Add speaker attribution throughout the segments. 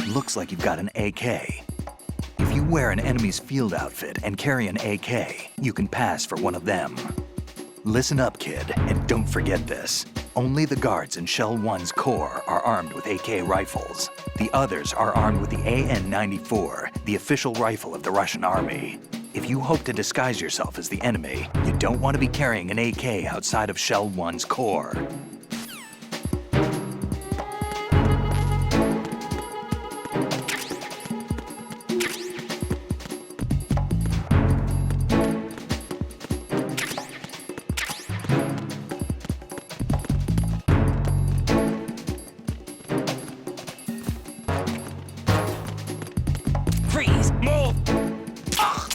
Speaker 1: Looks like you've got an AK. If you wear an enemy's field outfit and carry an AK, you can pass for one of them. Listen up, kid, and don't forget this. Only the guards in Shell 1's core are armed with AK rifles. The others are armed with the AN-94, the official rifle of the Russian army. If you hope to disguise yourself as the enemy, you don't want to be carrying an AK outside of Shell 1's core.
Speaker 2: Freeze! Move! Ugh.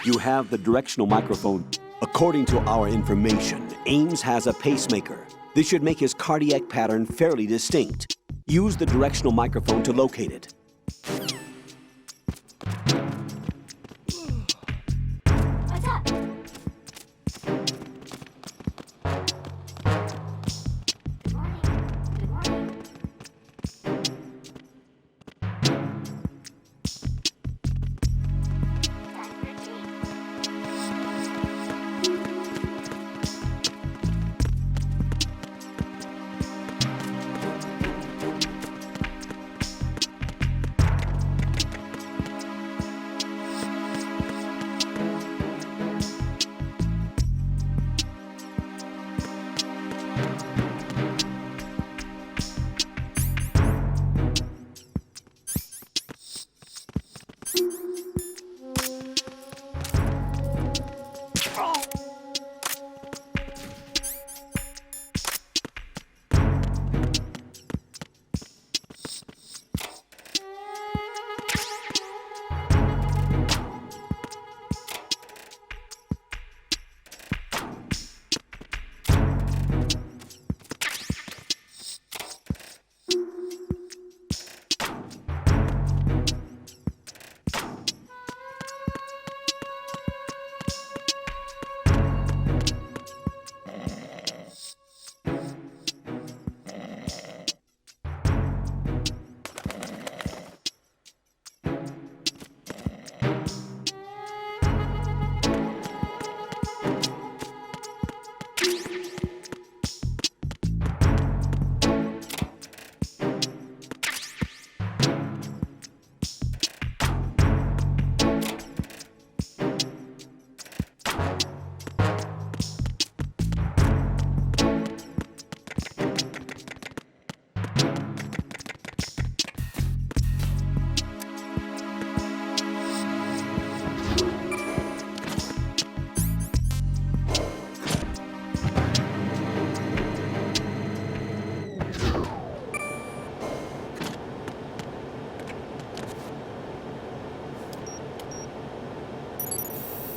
Speaker 3: You have the directional microphone. According to our information, Ames has a pacemaker. This should make his cardiac pattern fairly distinct. Use the directional microphone to locate it.
Speaker 4: What's up? Good morning. Good morning. Time for tea.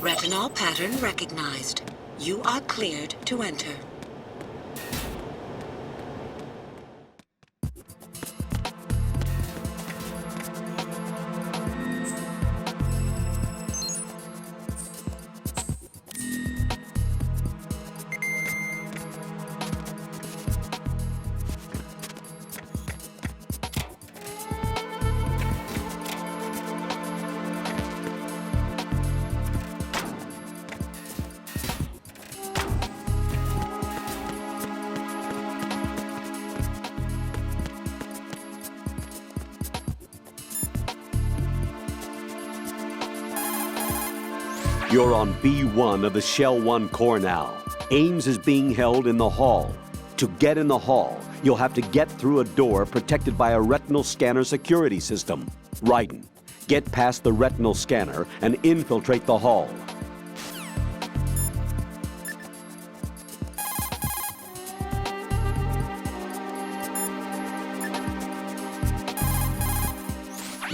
Speaker 5: Retinol pattern recognized. You are cleared to enter.
Speaker 3: You're on B1 of the Shell 1 core now. Ames is being held in the hall. To get in the hall, you'll have to get through a door protected by a retinal scanner security system. Raiden, get past the retinal scanner and infiltrate the hall.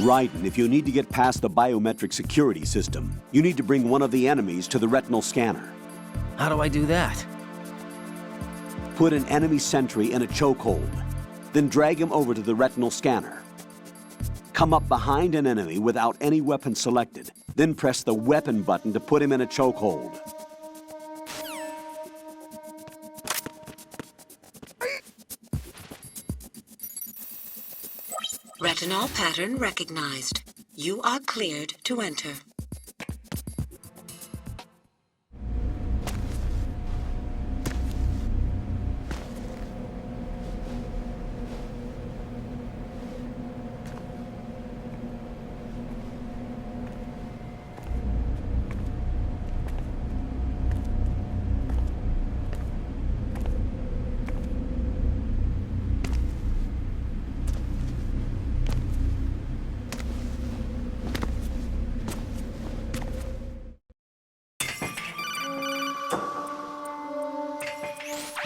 Speaker 3: Raiden, if you need to get past the biometric security system, you need to bring one of the enemies to the retinal scanner.
Speaker 2: How do I do that?
Speaker 3: Put an enemy sentry in a chokehold, then drag him over to the retinal scanner. Come up behind an enemy without any weapon selected, then press the weapon button to put him in a chokehold.
Speaker 5: Retinol pattern recognized. You are cleared to enter.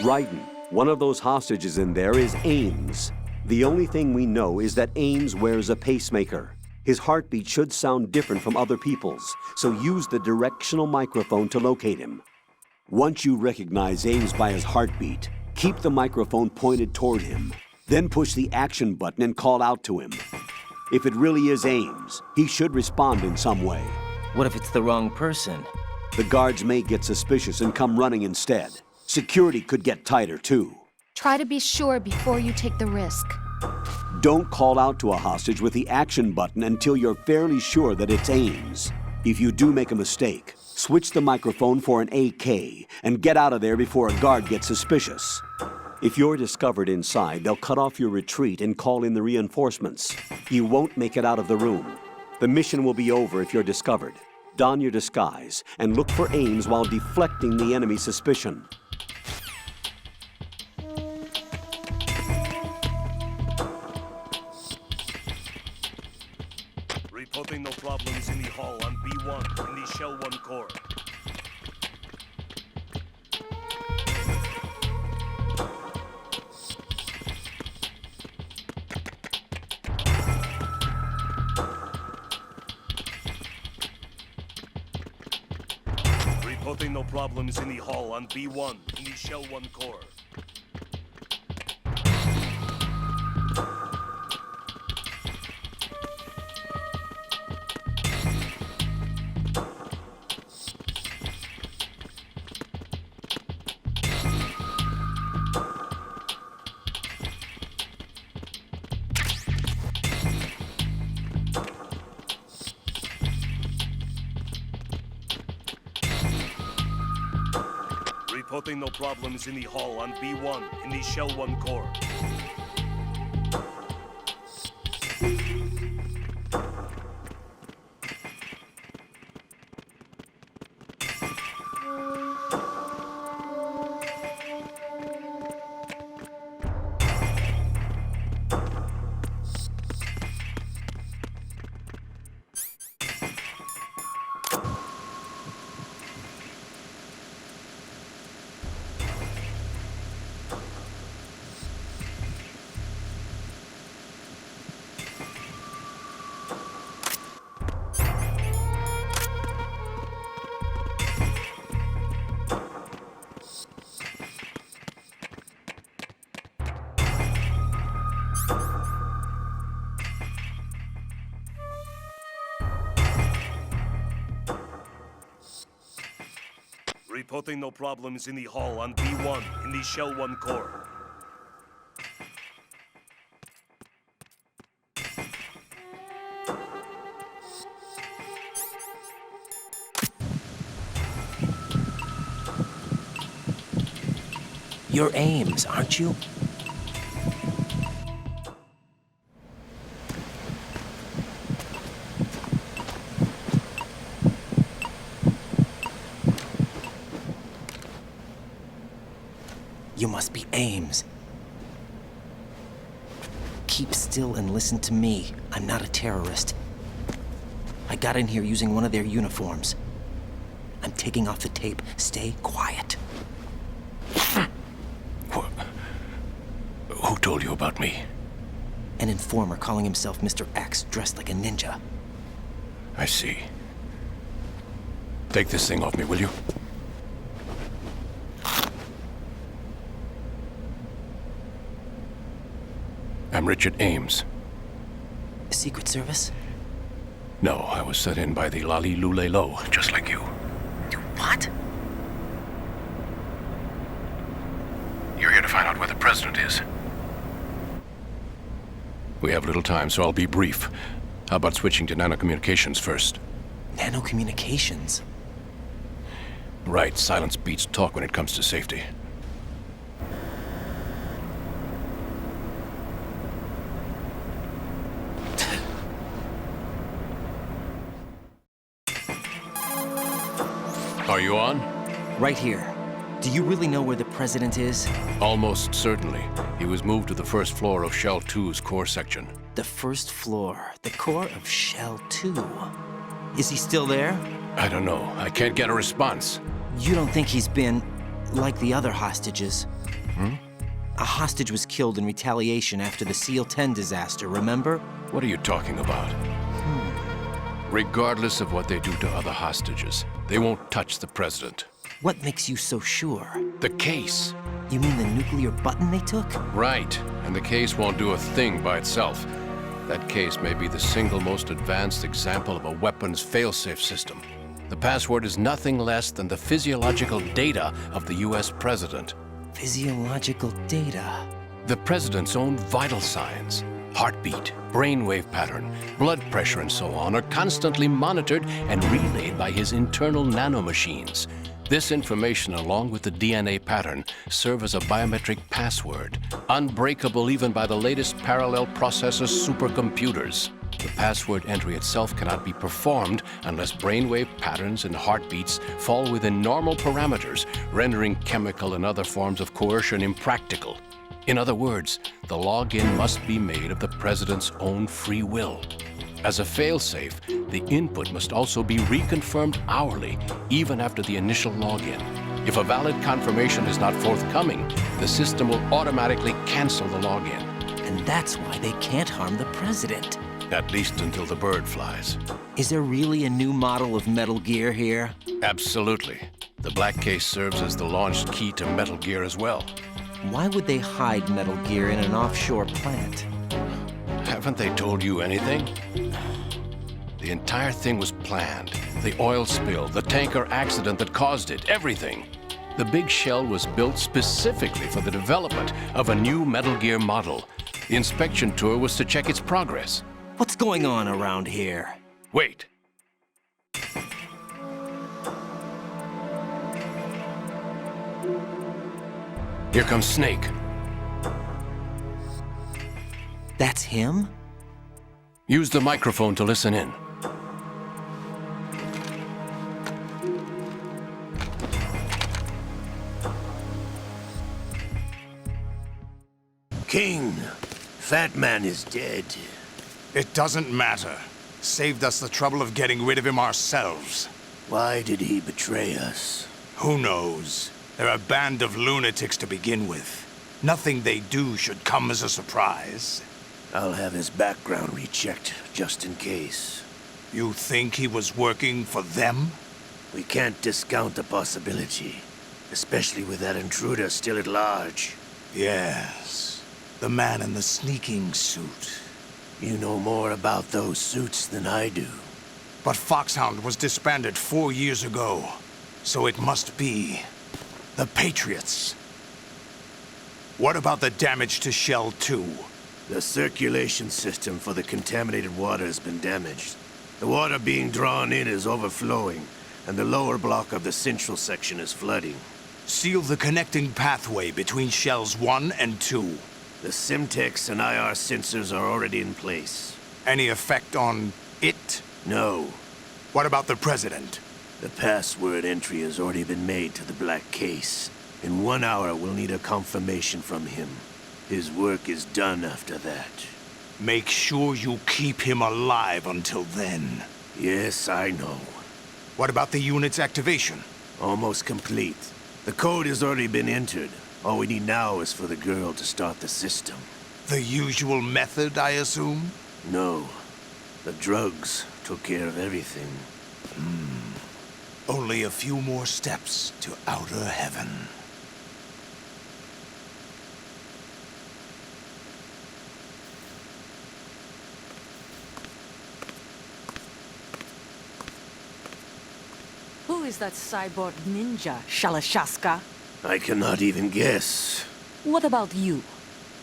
Speaker 3: Raiden, one of those hostages in there is Ames. The only thing we know is that Ames wears a pacemaker. His heartbeat should sound different from other people's, so use the directional microphone to locate him. Once you recognize Ames by his heartbeat, keep the microphone pointed toward him. Then push the action button and call out to him. If it really is Ames, he should respond in some way.
Speaker 2: What if it's the wrong person?
Speaker 3: The guards may get suspicious and come running instead. Security could get tighter, too.
Speaker 6: Try to be sure before you take the risk.
Speaker 3: Don't call out to a hostage with the action button until you're fairly sure that it's Ames. If you do make a mistake, switch the microphone for an AK and get out of there before a guard gets suspicious. If you're discovered inside, they'll cut off your retreat and call in the reinforcements. You won't make it out of the room. The mission will be over if you're discovered. Don your disguise and look for Ames while deflecting the enemy's suspicion.
Speaker 7: Reporting no problems in the hall on B1 in the Shell 1 core. Reporting no problems in the hall on B1 in the Shell 1 core. Reporting no problems in the hall on B1 in the Shell 1 core. Reporting no problems in the hall on B1 in the Shell 1 core.
Speaker 2: You're Ames, aren't you? You must be Ames. Keep still and listen to me. I'm not a terrorist. I got in here using one of their uniforms. I'm taking off the tape. Stay quiet.
Speaker 8: Who told you about me?
Speaker 2: An informer calling himself Mr. X, dressed like a ninja.
Speaker 8: I see. Take this thing off me, will you? I'm Richard Ames.
Speaker 2: Secret Service?
Speaker 8: No, I was sent in by the Lali Lule Lo, just like you.
Speaker 2: What?
Speaker 8: You're here to find out where the president is. We have little time, so I'll be brief. How about switching to nanocommunications first?
Speaker 2: Nanocommunications?
Speaker 8: Right, silence beats talk when it comes to safety. Are you on?
Speaker 2: Right here. Do you really know where the president is?
Speaker 8: Almost certainly. He was moved to the first floor of Shell 2's core section.
Speaker 2: The first floor. The core of Shell 2. Is he still there?
Speaker 8: I don't know. I can't get a response.
Speaker 2: You don't think he's been like the other hostages? A hostage was killed in retaliation after the SEAL 10 disaster, remember?
Speaker 8: What are you talking about? Regardless of what they do to other hostages, they won't touch the president.
Speaker 2: What makes you so sure?
Speaker 8: The case.
Speaker 2: You mean the nuclear button they took?
Speaker 8: Right. And the case won't do a thing by itself. That case may be the single most advanced example of a weapons failsafe system. The password is nothing less than the physiological data of the US president.
Speaker 2: Physiological data?
Speaker 8: The president's own vital signs, heartbeat, brainwave pattern, blood pressure, and so on, are constantly monitored and relayed by his internal nanomachines. This information, along with the DNA pattern, serve as a biometric password, unbreakable even by the latest parallel processor supercomputers. The password entry itself cannot be performed unless brainwave patterns and heartbeats fall within normal parameters, rendering chemical and other forms of coercion impractical. In other words, the login must be made of the president's own free will. As a failsafe, the input must also be reconfirmed hourly, even after the initial login. If a valid confirmation is not forthcoming, the system will automatically cancel the login.
Speaker 2: And that's why they can't harm the president.
Speaker 8: At least until the bird flies.
Speaker 2: Is there really a new model of Metal Gear here?
Speaker 8: Absolutely. The black case serves as the launch key to Metal Gear as well.
Speaker 2: Why would they hide Metal Gear in an offshore plant?
Speaker 8: Haven't they told you anything? The entire thing was planned. The oil spill, the tanker accident that caused it, everything. The big shell was built specifically for the development of a new Metal Gear model. The inspection tour was to check its progress.
Speaker 2: What's going on around here?
Speaker 8: Wait. Here comes Snake.
Speaker 2: That's him?
Speaker 8: Use the microphone to listen in.
Speaker 9: King, Fat Man is dead.
Speaker 10: It doesn't matter. Saved us the trouble of getting rid of him ourselves.
Speaker 9: Why did he betray us?
Speaker 10: Who knows? They're a band of lunatics to begin with. Nothing they do should come as a surprise.
Speaker 9: I'll have his background rechecked, just in case.
Speaker 10: You think he was working for them?
Speaker 9: We can't discount the possibility, especially with that intruder still at large.
Speaker 10: Yes, the man in the sneaking suit.
Speaker 9: You know more about those suits than I do.
Speaker 10: But Foxhound was disbanded 4 years ago, so it must be the Patriots. What about the damage to Shell 2?
Speaker 9: The circulation system for the contaminated water has been damaged. The water being drawn in is overflowing, and the lower block of the central section is flooding.
Speaker 10: Seal the connecting pathway between Shells 1 and 2.
Speaker 9: The Simtex and IR sensors are already in place.
Speaker 10: Any effect on it?
Speaker 9: No.
Speaker 10: What about the President?
Speaker 9: The password entry has already been made to the black case. In 1 hour, we'll need a confirmation from him. His work is done after that.
Speaker 10: Make sure you keep him alive until then.
Speaker 9: Yes, I know.
Speaker 10: What about the unit's activation?
Speaker 9: Almost complete. The code has already been entered. All we need now is for the girl to start the system.
Speaker 10: The usual method, I assume?
Speaker 9: No. The drugs took care of everything.
Speaker 10: Only a few more steps to outer heaven.
Speaker 11: Who is that cyborg ninja, Shalashaska?
Speaker 9: I cannot even guess.
Speaker 11: What about you?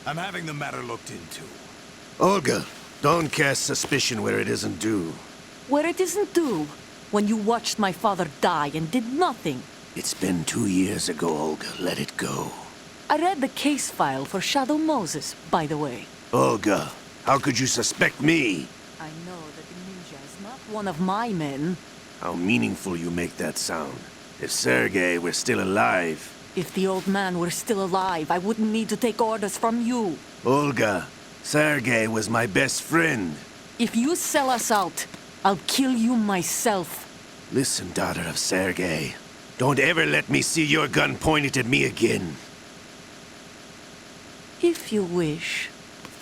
Speaker 10: I'm having the matter looked into.
Speaker 9: Olga, don't cast suspicion where it isn't due.
Speaker 11: Where it isn't due? When you watched my father die and did nothing.
Speaker 9: It's been 2 years ago, Olga. Let it go.
Speaker 11: I read the case file for Shadow Moses, by the way.
Speaker 9: Olga, how could you suspect me?
Speaker 11: I know that the ninja is not one of my men.
Speaker 9: How meaningful you make that sound. If Sergei were still alive...
Speaker 11: If the old man were still alive, I wouldn't need to take orders from you.
Speaker 9: Olga, Sergei was my best friend.
Speaker 11: If you sell us out, I'll kill you myself.
Speaker 9: Listen, daughter of Sergei. Don't ever let me see your gun pointed at me again.
Speaker 11: If you wish,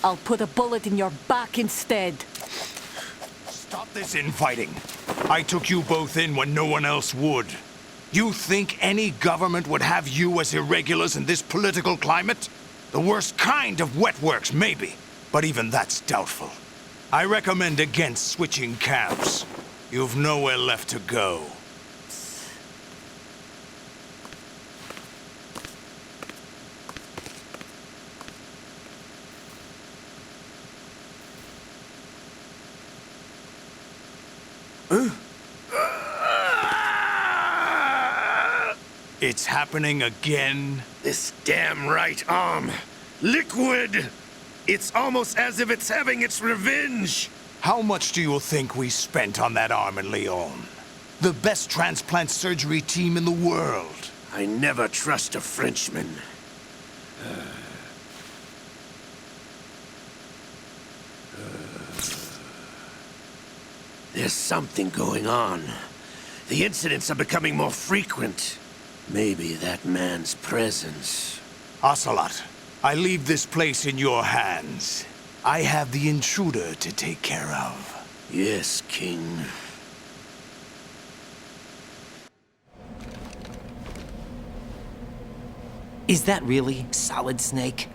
Speaker 11: I'll put a bullet in your back instead.
Speaker 10: Stop this infighting. I took you both in when no one else would. You think any government would have you as irregulars in this political climate? The worst kind of wet works, maybe. But even that's doubtful. I recommend against switching camps. You've nowhere left to go. It's happening again?
Speaker 9: This damn right arm. Liquid! It's almost as if it's having its revenge!
Speaker 10: How much do you think we spent on that arm in Lyon? The best transplant surgery team in the world.
Speaker 9: I never trust a Frenchman. There's something going on. The incidents are becoming more frequent. Maybe that man's presence.
Speaker 10: Ocelot, I leave this place in your hands. I have the intruder to take care of.
Speaker 9: Yes, King.
Speaker 2: Is that really Solid Snake?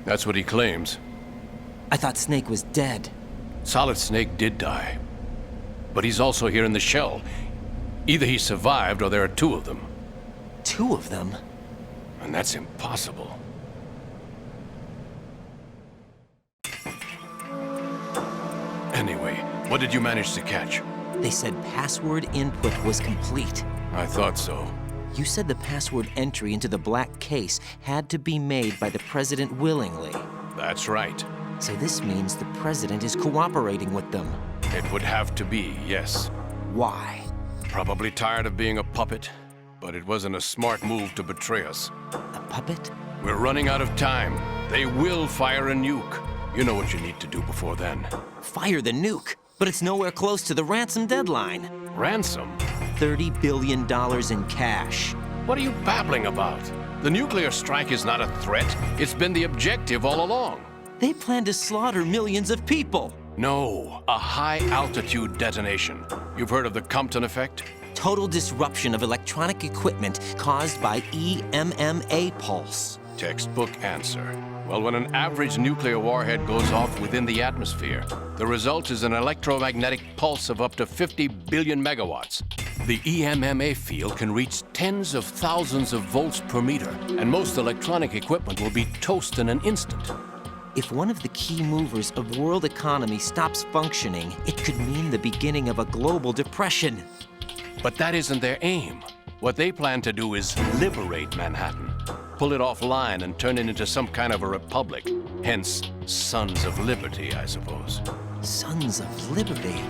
Speaker 8: That's what he claims.
Speaker 2: I thought Snake was dead.
Speaker 8: Solid Snake did die. But he's also here in the shell. Either he survived or there are two of them.
Speaker 2: Two of them?
Speaker 8: And that's impossible. Anyway, what did you manage to catch?
Speaker 2: They said password input was complete.
Speaker 8: I thought so.
Speaker 2: You said the password entry into the black case had to be made by the President willingly.
Speaker 8: That's right.
Speaker 2: So this means the President is cooperating with them.
Speaker 8: It would have to be, yes.
Speaker 2: Why?
Speaker 8: Probably tired of being a puppet, but it wasn't a smart move to betray us.
Speaker 2: A puppet?
Speaker 8: We're running out of time. They will fire a nuke. You know what you need to do before then.
Speaker 2: Fire the nuke? But it's nowhere close to the ransom deadline.
Speaker 8: Ransom?
Speaker 2: $30 billion in cash.
Speaker 8: What are you babbling about? The nuclear strike is not a threat. It's been the objective all along.
Speaker 2: They plan to slaughter millions of people.
Speaker 8: No, a high-altitude detonation. You've heard of the Compton effect?
Speaker 2: Total disruption of electronic equipment caused by EMMA pulse.
Speaker 8: Textbook answer. Well, when an average nuclear warhead goes off within the atmosphere, the result is an electromagnetic pulse of up to 50 billion megawatts. The EMMA field can reach tens of thousands of volts per meter, and most electronic equipment will be toast in an instant.
Speaker 2: If one of the key movers of world economy stops functioning, it could mean the beginning of a global depression.
Speaker 8: But that isn't their aim. What they plan to do is liberate Manhattan. Pull it offline and turn it into some kind of a republic. Hence, Sons of Liberty, I suppose.
Speaker 2: Sons of Liberty?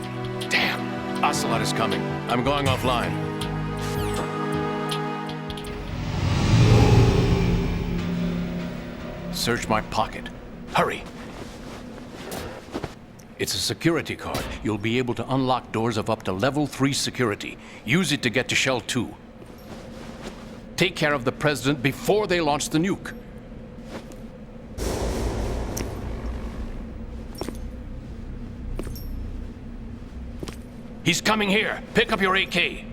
Speaker 8: Damn! Ocelot is coming. I'm going offline. Search my pocket. Hurry! It's a security card. You'll be able to unlock doors of up to level 3 security. Use it to get to Shell 2. Take care of the President before they launch the nuke. He's coming here. Pick up your AK.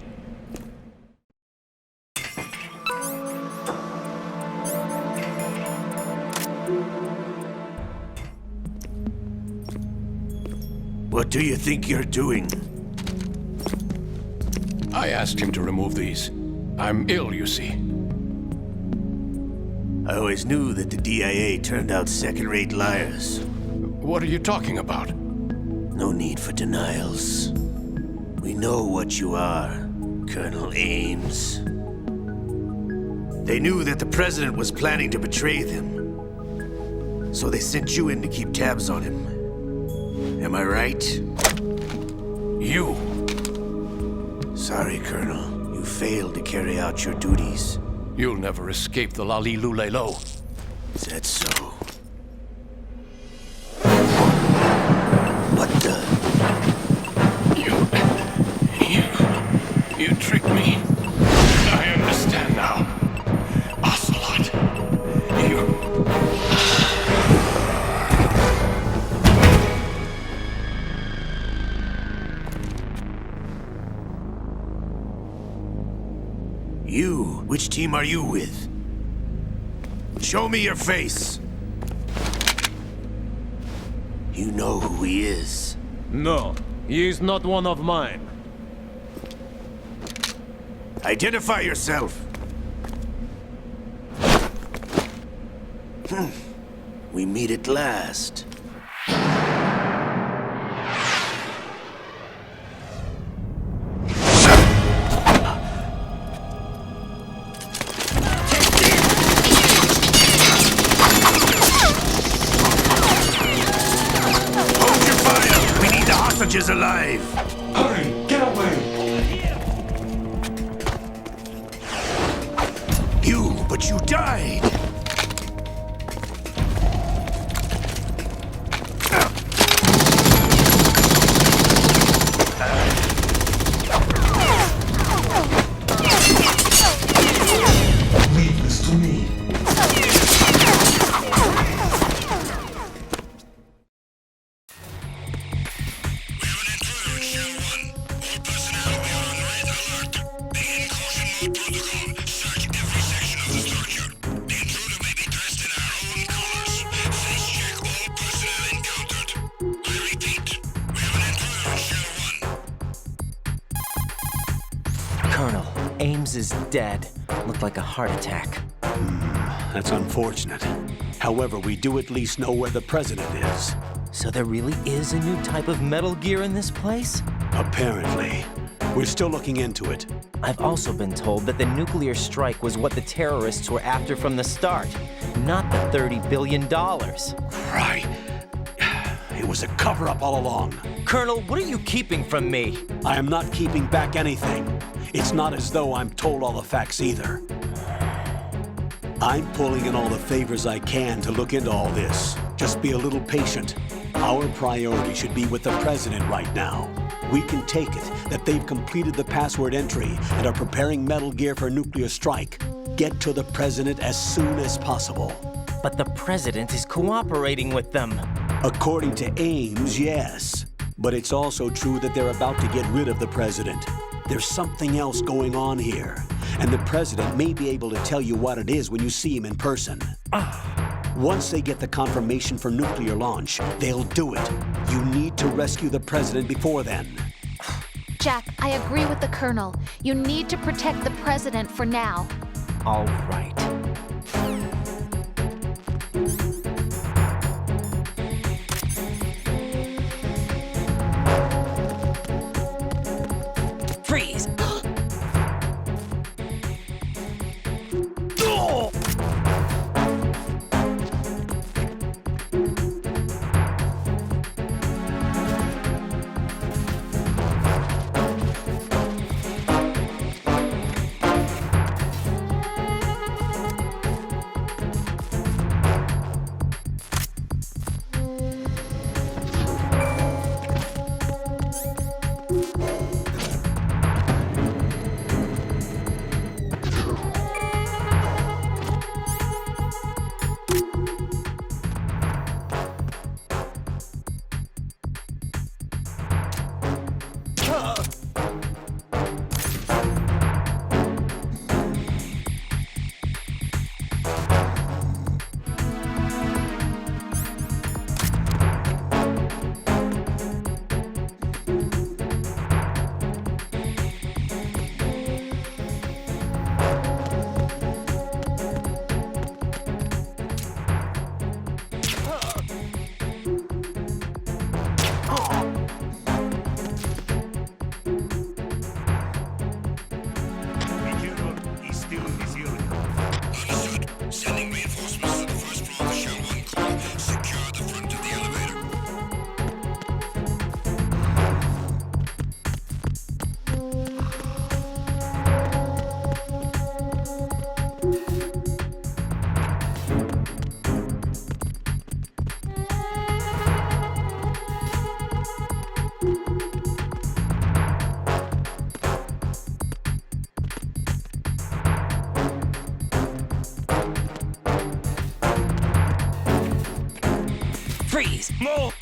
Speaker 9: What do you think you're doing?
Speaker 8: I asked him to remove these. I'm ill, you see.
Speaker 9: I always knew that the DIA turned out second-rate liars.
Speaker 8: What are you talking about?
Speaker 9: No need for denials. We know what you are, Colonel Ames. They knew that the President was planning to betray them. So they sent you in to keep tabs on him. Am I right?
Speaker 8: You.
Speaker 9: Sorry, Colonel. You failed to carry out your duties.
Speaker 8: You'll never escape the Lali-Lulelo.
Speaker 9: Is that so? What the?
Speaker 8: You tricked me. I understand now. Ocelot. You...
Speaker 9: team are you with? Show me your face. You know who he is.
Speaker 12: No, he is not one of mine.
Speaker 9: Identify yourself. We meet at last. Hold your fire! We need the hostages alive!
Speaker 10: Hurry, get away!
Speaker 9: But you died!
Speaker 10: Leave this to me.
Speaker 2: Colonel, Ames is dead. Looked like a heart attack.
Speaker 3: That's unfortunate. However, we do at least know where the president is.
Speaker 2: So there really is a new type of Metal Gear in this place?
Speaker 3: Apparently. We're still looking into it.
Speaker 2: I've also been told that the nuclear strike was what the terrorists were after from the start, not the $30 billion.
Speaker 3: Right. It was a cover-up all along.
Speaker 2: Colonel, what are you keeping from me?
Speaker 3: I am not keeping back anything. It's not as though I'm told all the facts either. I'm pulling in all the favors I can to look into all this. Just be a little patient. Our priority should be with the president right now. We can take it that they've completed the password entry and are preparing Metal Gear for nuclear strike. Get to the president as soon as possible.
Speaker 2: But the president is cooperating with them.
Speaker 3: According to Ames, yes. But it's also true that they're about to get rid of the president. There's something else going on here, and the president may be able to tell you what it is when you see him in person. Once they get the confirmation for nuclear launch, they'll do it. You need to rescue the president before then.
Speaker 6: Jack, I agree with the Colonel. You need to protect the President for now.
Speaker 2: All right.
Speaker 5: Freeze! Freeze!
Speaker 7: No!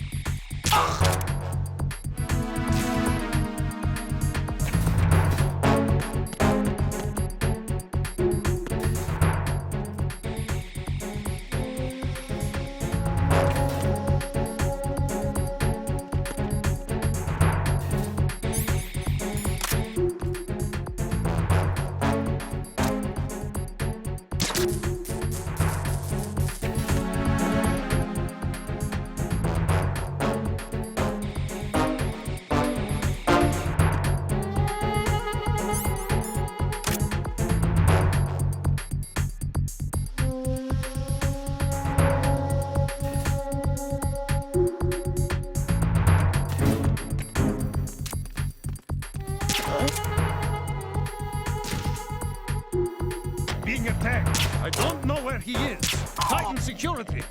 Speaker 12: security.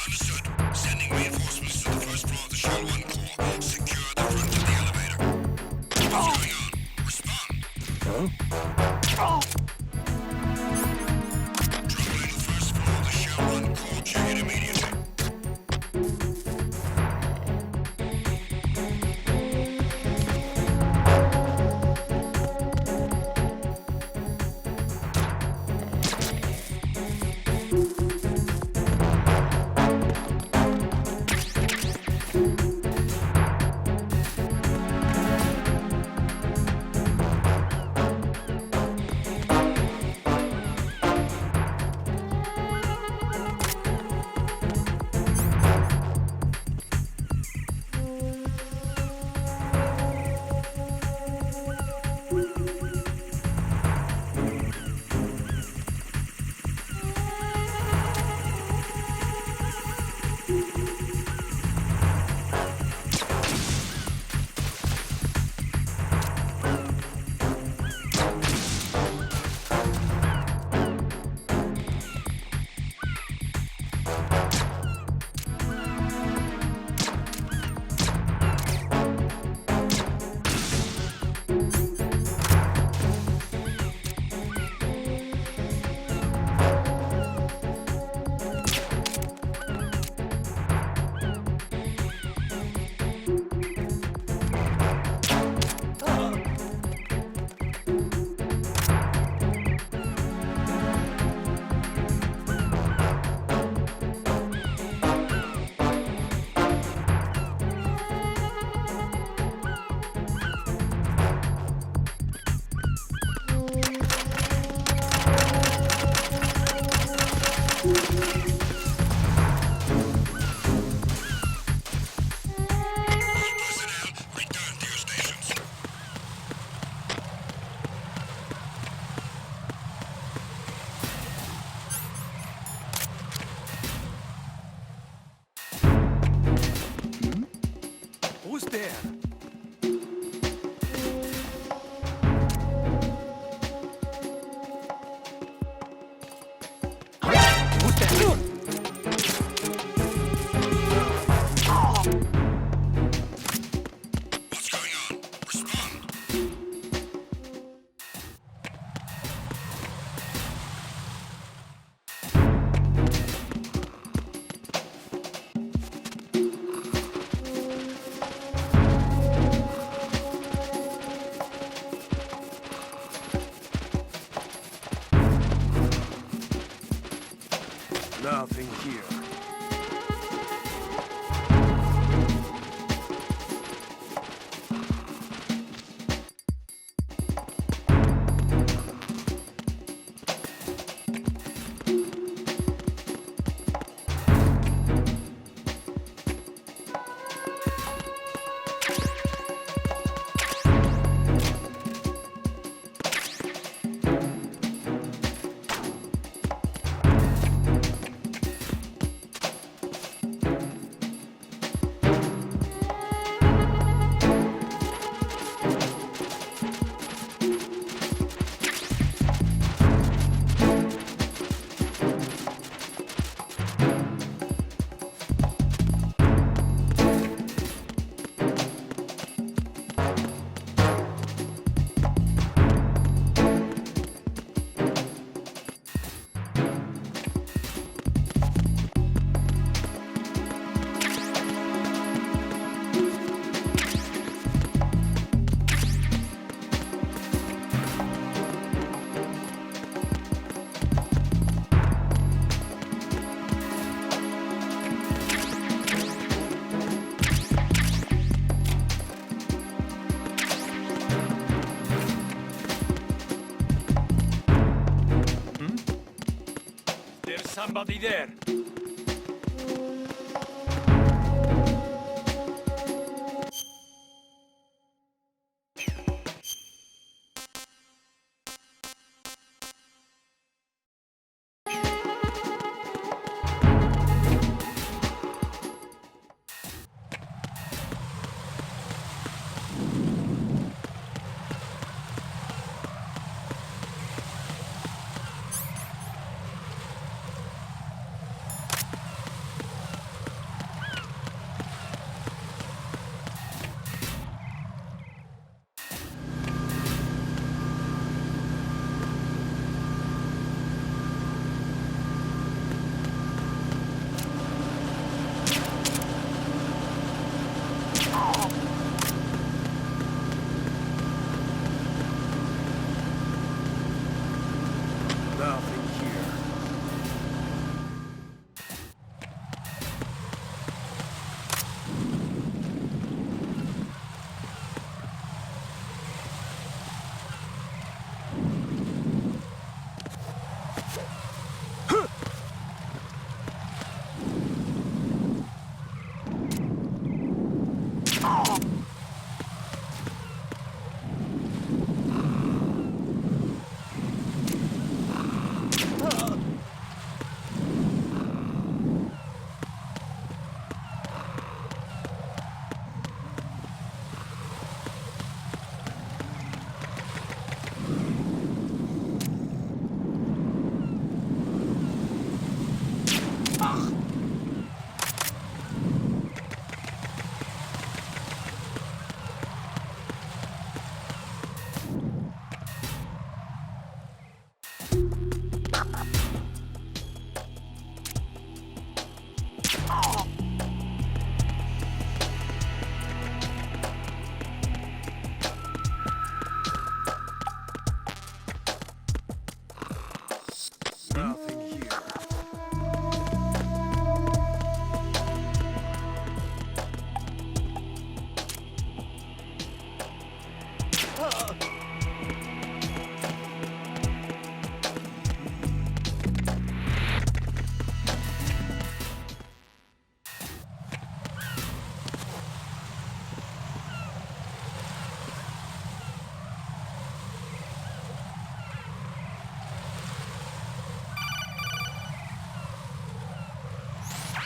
Speaker 10: Understood. Sending reinforcements to the first floor of the Shell 1 core. Secure the front of the elevator. What's going on? Respond. Troubling the first floor of the Shell 1 core. Check it immediately.
Speaker 12: Who's there? Who's there?
Speaker 10: What's going on? Respond.
Speaker 7: Nothing here.
Speaker 12: There's somebody there.
Speaker 7: Nothing here.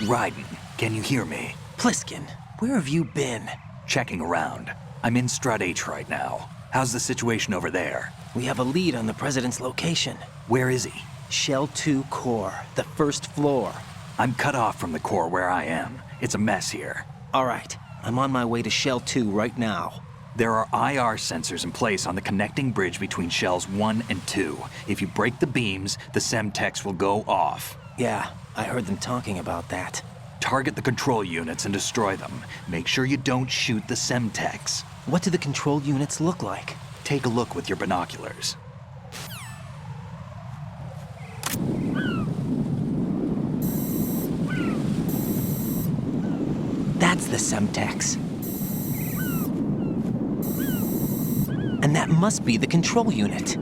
Speaker 1: Raiden, can you hear me?
Speaker 2: Pliskin, where have you been?
Speaker 1: Checking around. I'm in Strut H right now. How's the situation over there?
Speaker 2: We have a lead on the president's location.
Speaker 1: Where is he?
Speaker 2: Shell 2 core, the first floor.
Speaker 1: I'm cut off from the core where I am. It's a mess here.
Speaker 2: All right, I'm on my way to Shell 2 right now.
Speaker 1: There are IR sensors in place on the connecting bridge between Shells 1 and 2. If you break the beams, the Semtex will go off.
Speaker 2: Yeah, I heard them talking about that.
Speaker 1: Target the control units and destroy them. Make sure you don't shoot the Semtex.
Speaker 2: What do the control units look like?
Speaker 1: Take a look with your binoculars.
Speaker 2: That's the Semtex. And that must be the control unit.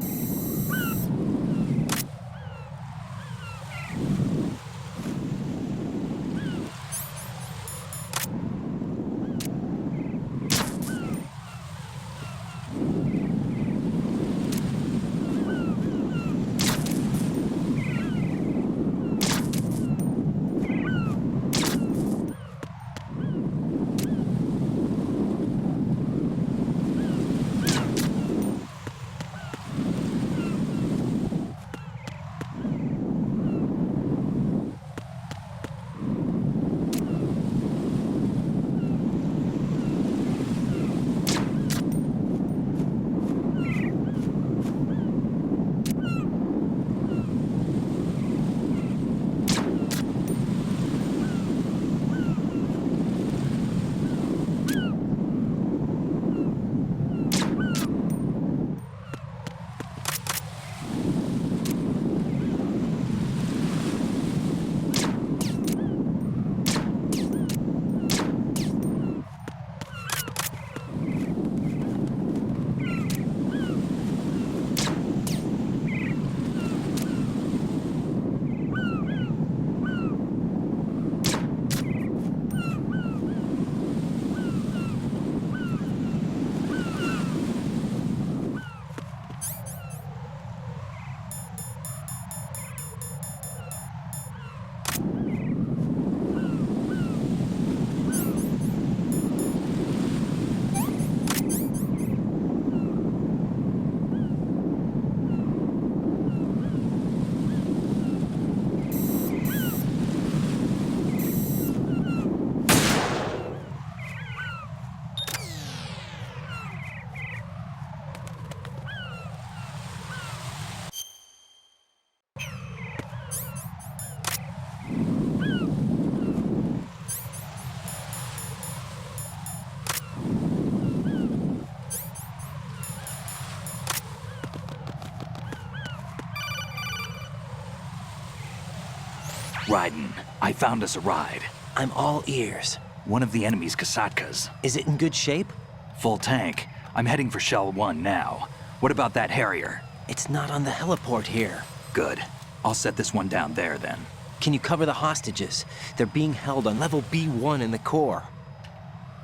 Speaker 1: Raiden, I found us a ride.
Speaker 2: I'm all ears.
Speaker 1: One of the enemy's Kasatkas.
Speaker 2: Is it in good shape?
Speaker 1: Full tank. I'm heading for Shell 1 now. What about that Harrier?
Speaker 2: It's not on the heliport here.
Speaker 1: Good. I'll set this one down there then.
Speaker 2: Can you cover the hostages? They're being held on level B1 in the core.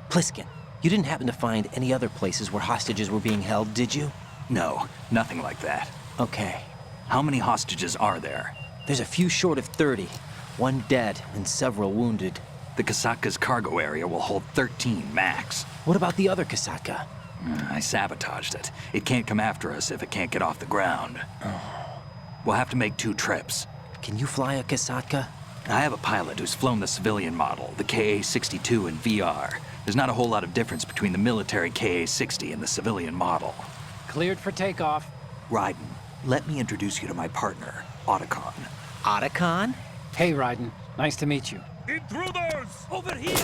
Speaker 2: Pliskin, you didn't happen to find any other places where hostages were being held, did you?
Speaker 1: No, nothing like that.
Speaker 2: Okay.
Speaker 1: How many hostages are there?
Speaker 2: There's a few short of 30. One dead and several wounded.
Speaker 1: The Kasatka's cargo area will hold 13 max.
Speaker 2: What about the other Kasatka?
Speaker 1: I sabotaged it. It can't come after us if it can't get off the ground. We'll have to make 2 trips.
Speaker 2: Can you fly a Kasatka?
Speaker 1: I have a pilot who's flown the civilian model, the KA-62 in VR. There's not a whole lot of difference between the military KA-60 and the civilian model.
Speaker 12: Cleared for takeoff.
Speaker 1: Raiden, let me introduce you to my partner, Otacon.
Speaker 2: Otacon?
Speaker 12: Hey, Raiden. Nice to meet you.
Speaker 7: Intruders!
Speaker 10: Over here!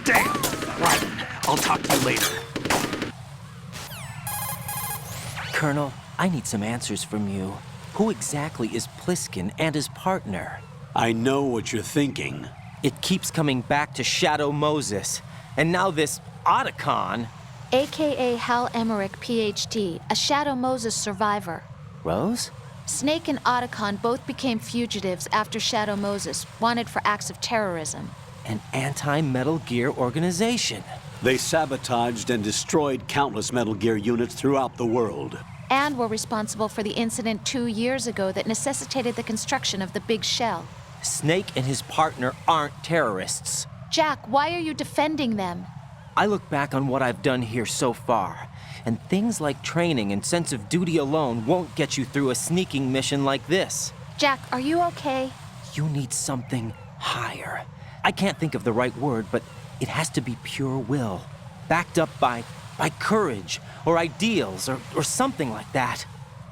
Speaker 10: Damn! Raiden, I'll talk to you later.
Speaker 2: Colonel, I need some answers from you. Who exactly is Pliskin and his partner?
Speaker 3: I know what you're thinking.
Speaker 2: It keeps coming back to Shadow Moses. And now this Otacon.
Speaker 6: AKA Hal Emmerich, PhD, a Shadow Moses survivor.
Speaker 2: Rose?
Speaker 6: Snake and Otacon both became fugitives after Shadow Moses, wanted for acts of terrorism.
Speaker 2: An anti-Metal Gear organization.
Speaker 3: They sabotaged and destroyed countless Metal Gear units throughout the world.
Speaker 6: And were responsible for the incident 2 years ago that necessitated the construction of the Big Shell.
Speaker 2: Snake and his partner aren't terrorists.
Speaker 6: Jack, why are you defending them?
Speaker 2: I look back on what I've done here so far, and things like training and sense of duty alone won't get you through a sneaking mission like this.
Speaker 6: Jack, are you okay?
Speaker 2: You need something higher. I can't think of the right word, but it has to be pure will, backed up by courage, or ideals, or something like that.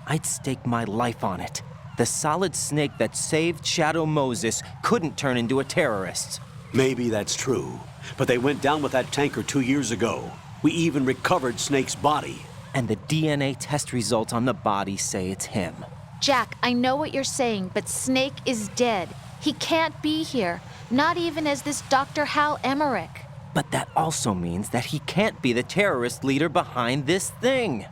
Speaker 2: I'd stake my life on it. The solid Snake that saved Shadow Moses couldn't turn into a terrorist.
Speaker 3: Maybe that's true, but they went down with that tanker 2 years ago. We even recovered Snake's body.
Speaker 2: And the DNA test results on the body say it's him.
Speaker 6: Jack, I know what you're saying, but Snake is dead. He can't be here, not even as this Dr. Hal Emmerich.
Speaker 2: But that also means that he can't be the terrorist leader behind this thing.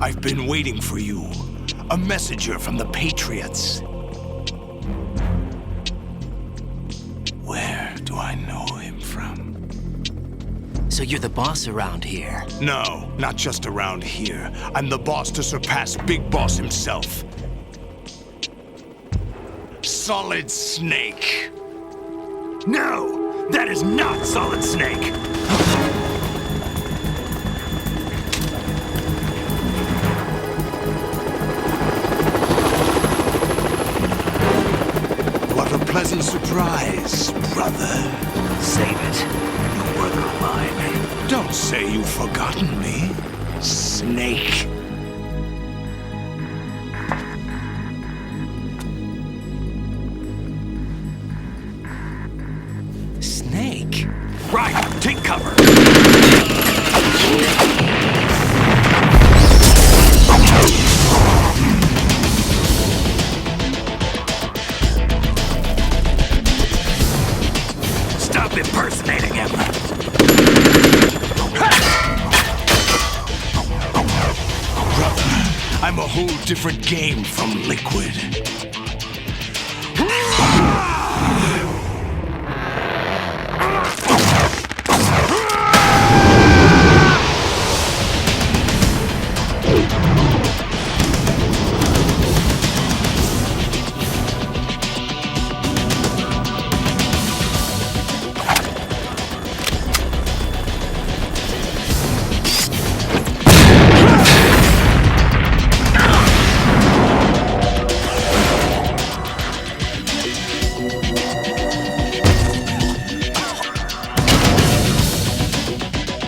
Speaker 10: I've been waiting for you. A messenger from the Patriots. Where do I know him from?
Speaker 2: So you're the boss around here?
Speaker 10: No, not just around here. I'm the boss to surpass Big Boss himself. Solid Snake. No, that is not Solid Snake. What a pleasant surprise, brother.
Speaker 9: Save it. You work of mine.
Speaker 10: Don't say you've forgotten me, Snake.
Speaker 2: Snake?
Speaker 10: Right, take cover. Stop impersonating him. Brother, I'm a whole different game from Liquid.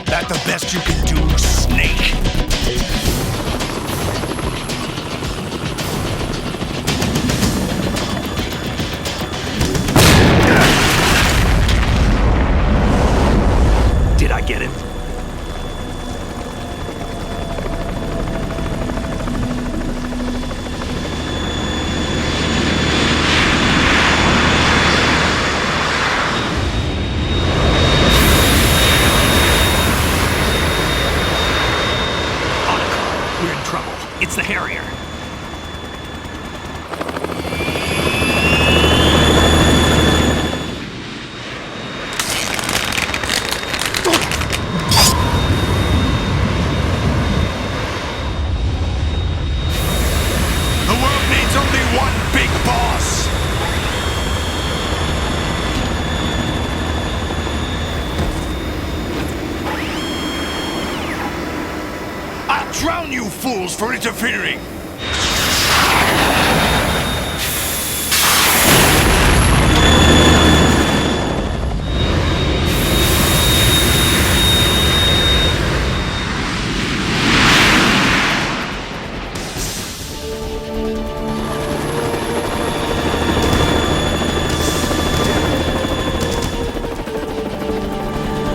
Speaker 10: That the best you can do, Snake? Did I get it? We're in trouble. It's the Harrier. you fools, for interfering!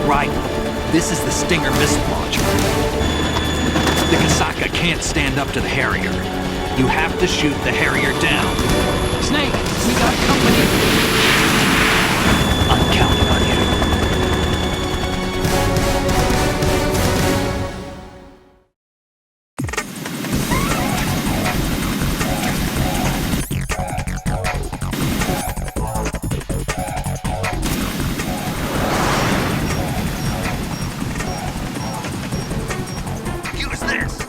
Speaker 1: Right. This is the Stinger missile launcher. The Kasaka can't stand up to the Harrier. You have to shoot the Harrier down.
Speaker 12: Snake, we got company.
Speaker 1: I'm counting on you. Use this!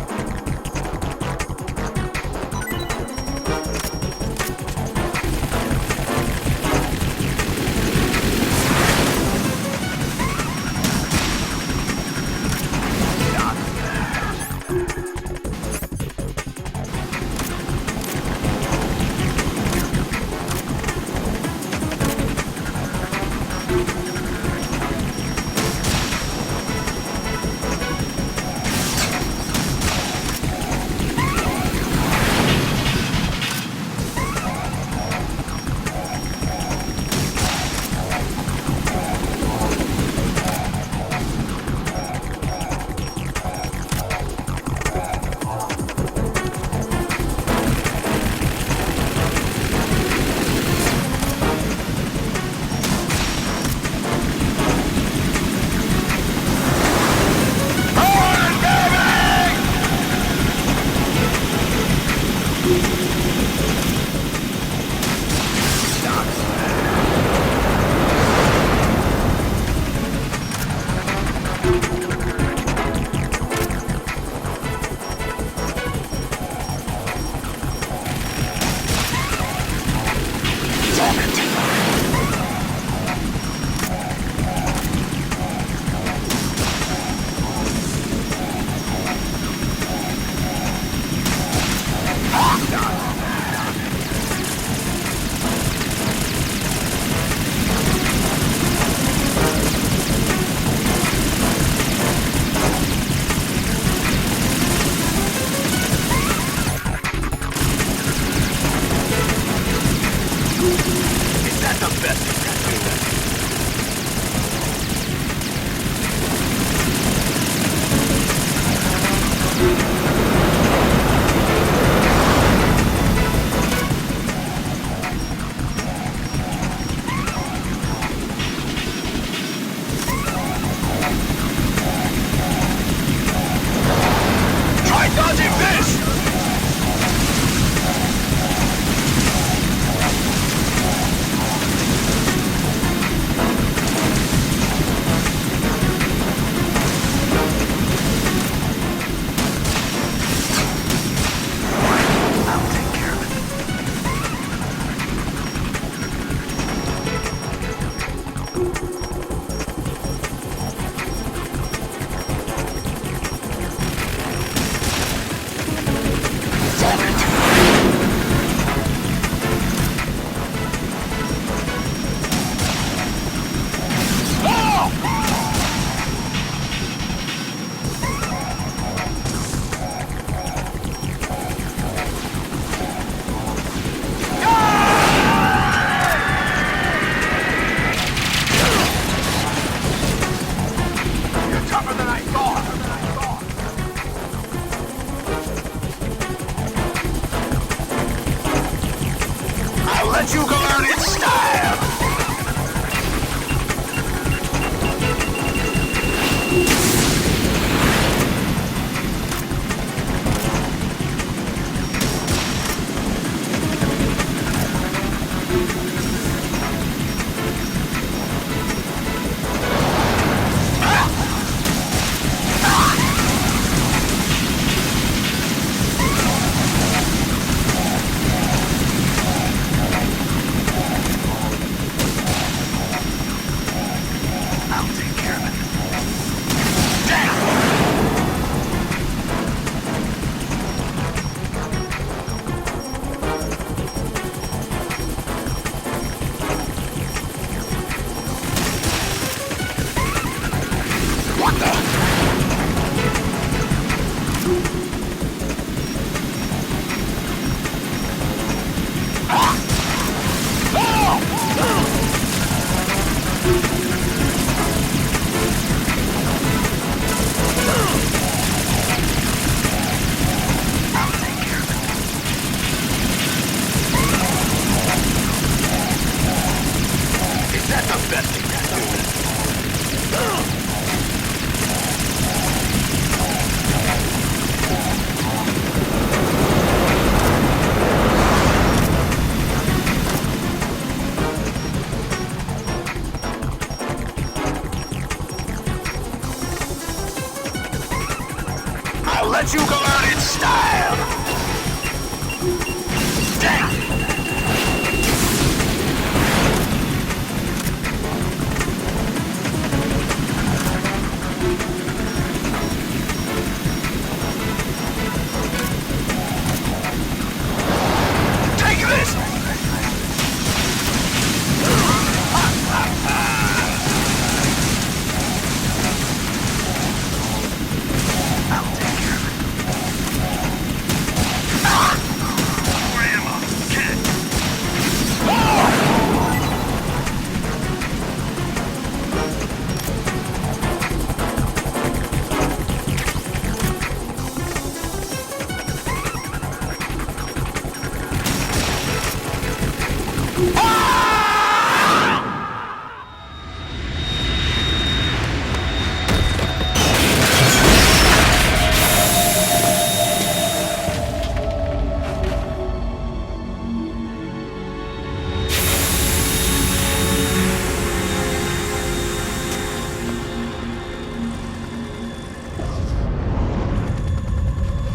Speaker 10: Let you go out in style!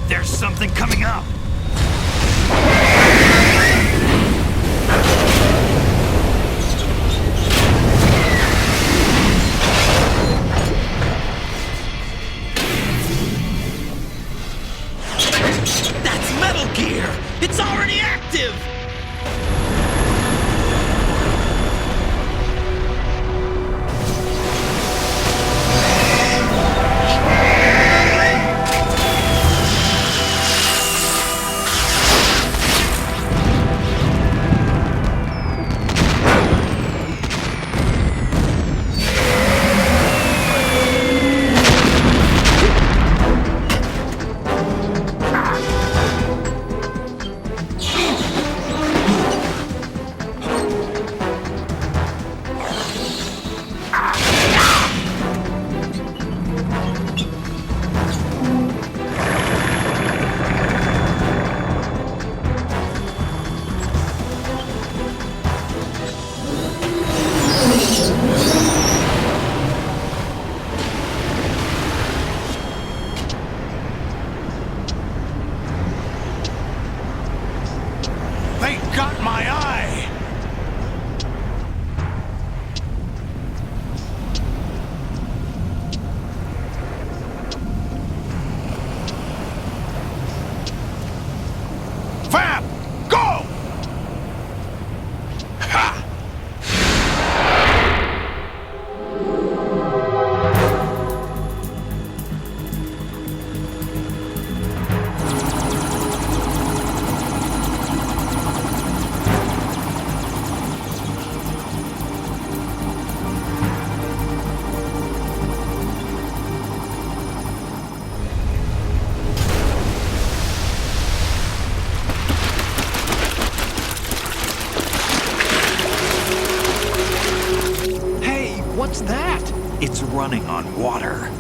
Speaker 10: There's something coming up!
Speaker 2: That's Metal Gear! It's already active!
Speaker 10: They got my eye! Fab! Go! Ha!
Speaker 12: Hey, what's that?
Speaker 1: It's running on water.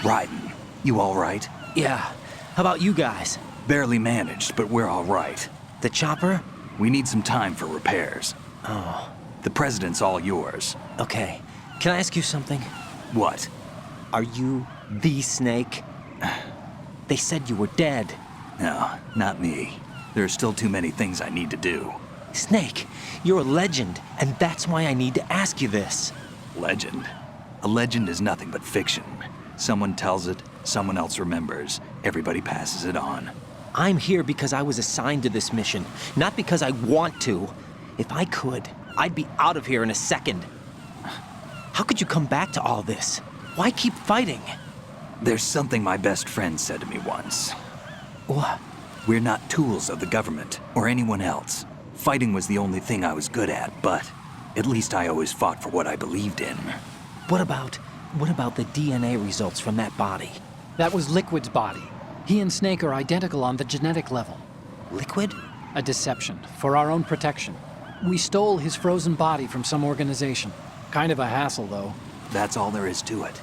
Speaker 1: Raiden, you all right?
Speaker 2: Yeah. How about you guys?
Speaker 1: Barely managed, but we're all right.
Speaker 2: The chopper?
Speaker 1: We need some time for repairs.
Speaker 2: Oh,
Speaker 1: The president's all yours.
Speaker 2: okay. Can I ask you something?
Speaker 1: What?
Speaker 2: Are you the Snake? They said you were dead.
Speaker 1: No, not me. There are still too many things I need to do.
Speaker 2: Snake, you're a legend, and that's why I need to ask you this.
Speaker 1: Legend? A legend is nothing but fiction. Someone tells it, someone else remembers. Everybody passes it on.
Speaker 2: I'm here because I was assigned to this mission, not because I want to. If I could, I'd be out of here in a second. How could you come back to all this? Why keep fighting?
Speaker 1: There's something my best friend said to me once.
Speaker 2: What?
Speaker 1: We're not tools of the government or anyone else. Fighting was the only thing I was good at, but at least I always fought for what I believed in.
Speaker 2: What about the DNA results from that body?
Speaker 12: That was Liquid's body. He and Snake are identical on the genetic level.
Speaker 2: Liquid?
Speaker 12: A deception, for our own protection. We stole his frozen body from some organization. Kind of a hassle, though.
Speaker 1: That's all there is to it.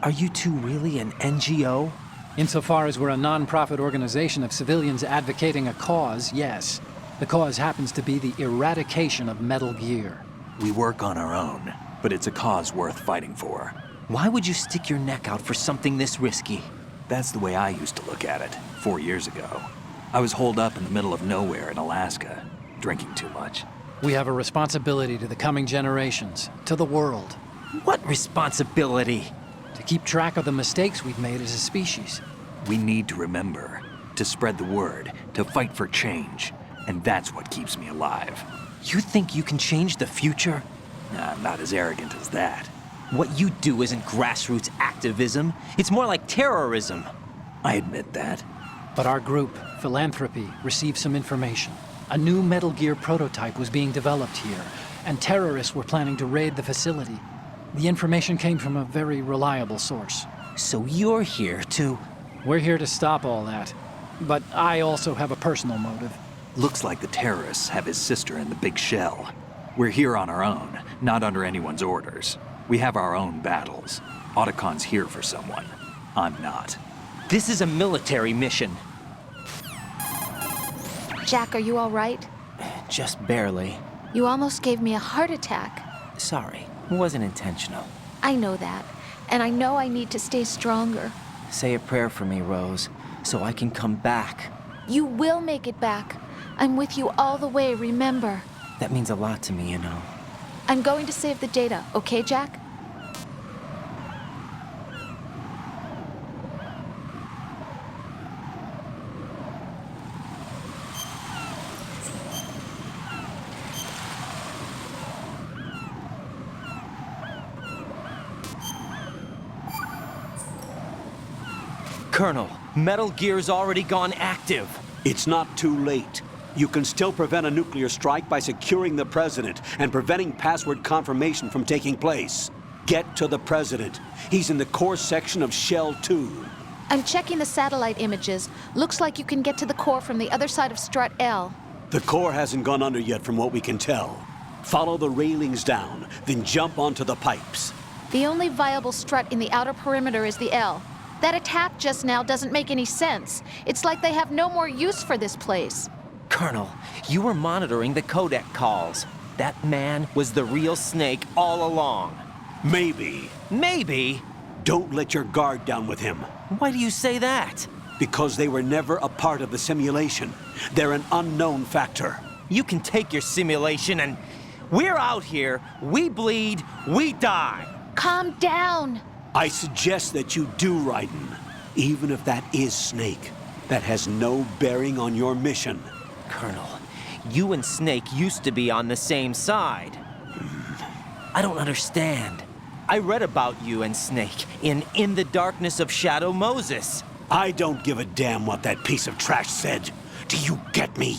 Speaker 2: Are you two really an NGO?
Speaker 12: Insofar as we're a non-profit organization of civilians advocating a cause, yes. The cause happens to be the eradication of Metal Gear.
Speaker 1: We work on our own, but it's a cause worth fighting for.
Speaker 2: Why would you stick your neck out for something this risky?
Speaker 1: That's the way I used to look at it 4 years ago. I was holed up in the middle of nowhere in Alaska, drinking too much.
Speaker 12: We have a responsibility to the coming generations, to the world.
Speaker 2: What responsibility?
Speaker 12: To keep track of the mistakes we've made as a species.
Speaker 1: We need to remember, to spread the word, to fight for change. And that's what keeps me alive.
Speaker 2: You think you can change the future?
Speaker 1: Not as arrogant as that.
Speaker 2: What you do isn't grassroots activism. It's more like terrorism.
Speaker 1: I admit that.
Speaker 12: But our group, Philanthropy, received some information. A new Metal Gear prototype was being developed here, and terrorists were planning to raid the facility. The information came from a very reliable source.
Speaker 2: So you're here to...
Speaker 12: We're here to stop all that. But I also have a personal motive.
Speaker 1: Looks like the terrorists have his sister in the big shell. We're here on our own, not under anyone's orders. We have our own battles. Otacon's here for someone. I'm not.
Speaker 2: This is a military mission.
Speaker 6: Jack, are you all right?
Speaker 2: Just barely.
Speaker 6: You almost gave me a heart attack.
Speaker 2: Sorry, it wasn't intentional.
Speaker 6: I know that, and I know I need to stay stronger.
Speaker 2: Say a prayer for me, Rose, so I can come back.
Speaker 6: You will make it back. I'm with you all the way, remember?
Speaker 2: That means a lot to me, you know.
Speaker 6: I'm going to save the data, okay, Jack?
Speaker 2: Colonel, Metal Gear's already gone active.
Speaker 3: It's not too late. You can still prevent a nuclear strike by securing the president and preventing password confirmation from taking place. Get to the president. He's in the core section of Shell 2.
Speaker 6: I'm checking the satellite images. Looks like you can get to the core from the other side of Strut L.
Speaker 3: The core hasn't gone under yet from what we can tell. Follow the railings down, then jump onto the pipes.
Speaker 6: The only viable strut in the outer perimeter is the L. That attack just now doesn't make any sense. It's like they have no more use for this place.
Speaker 2: Colonel, you were monitoring the codec calls. That man was the real Snake all along.
Speaker 3: Maybe.
Speaker 2: Maybe?
Speaker 3: Don't let your guard down with him.
Speaker 2: Why do you say that?
Speaker 3: Because they were never a part of the simulation. They're an unknown factor.
Speaker 2: You can take your simulation and... We're out here, we bleed, we die.
Speaker 6: Calm down.
Speaker 3: I suggest that you do, Raiden. Even if that is Snake, that has no bearing on your mission.
Speaker 2: Colonel, you and Snake used to be on the same side. I don't understand. I read about you and Snake in the Darkness of Shadow Moses.
Speaker 3: I don't give a damn what that piece of trash said. Do you get me?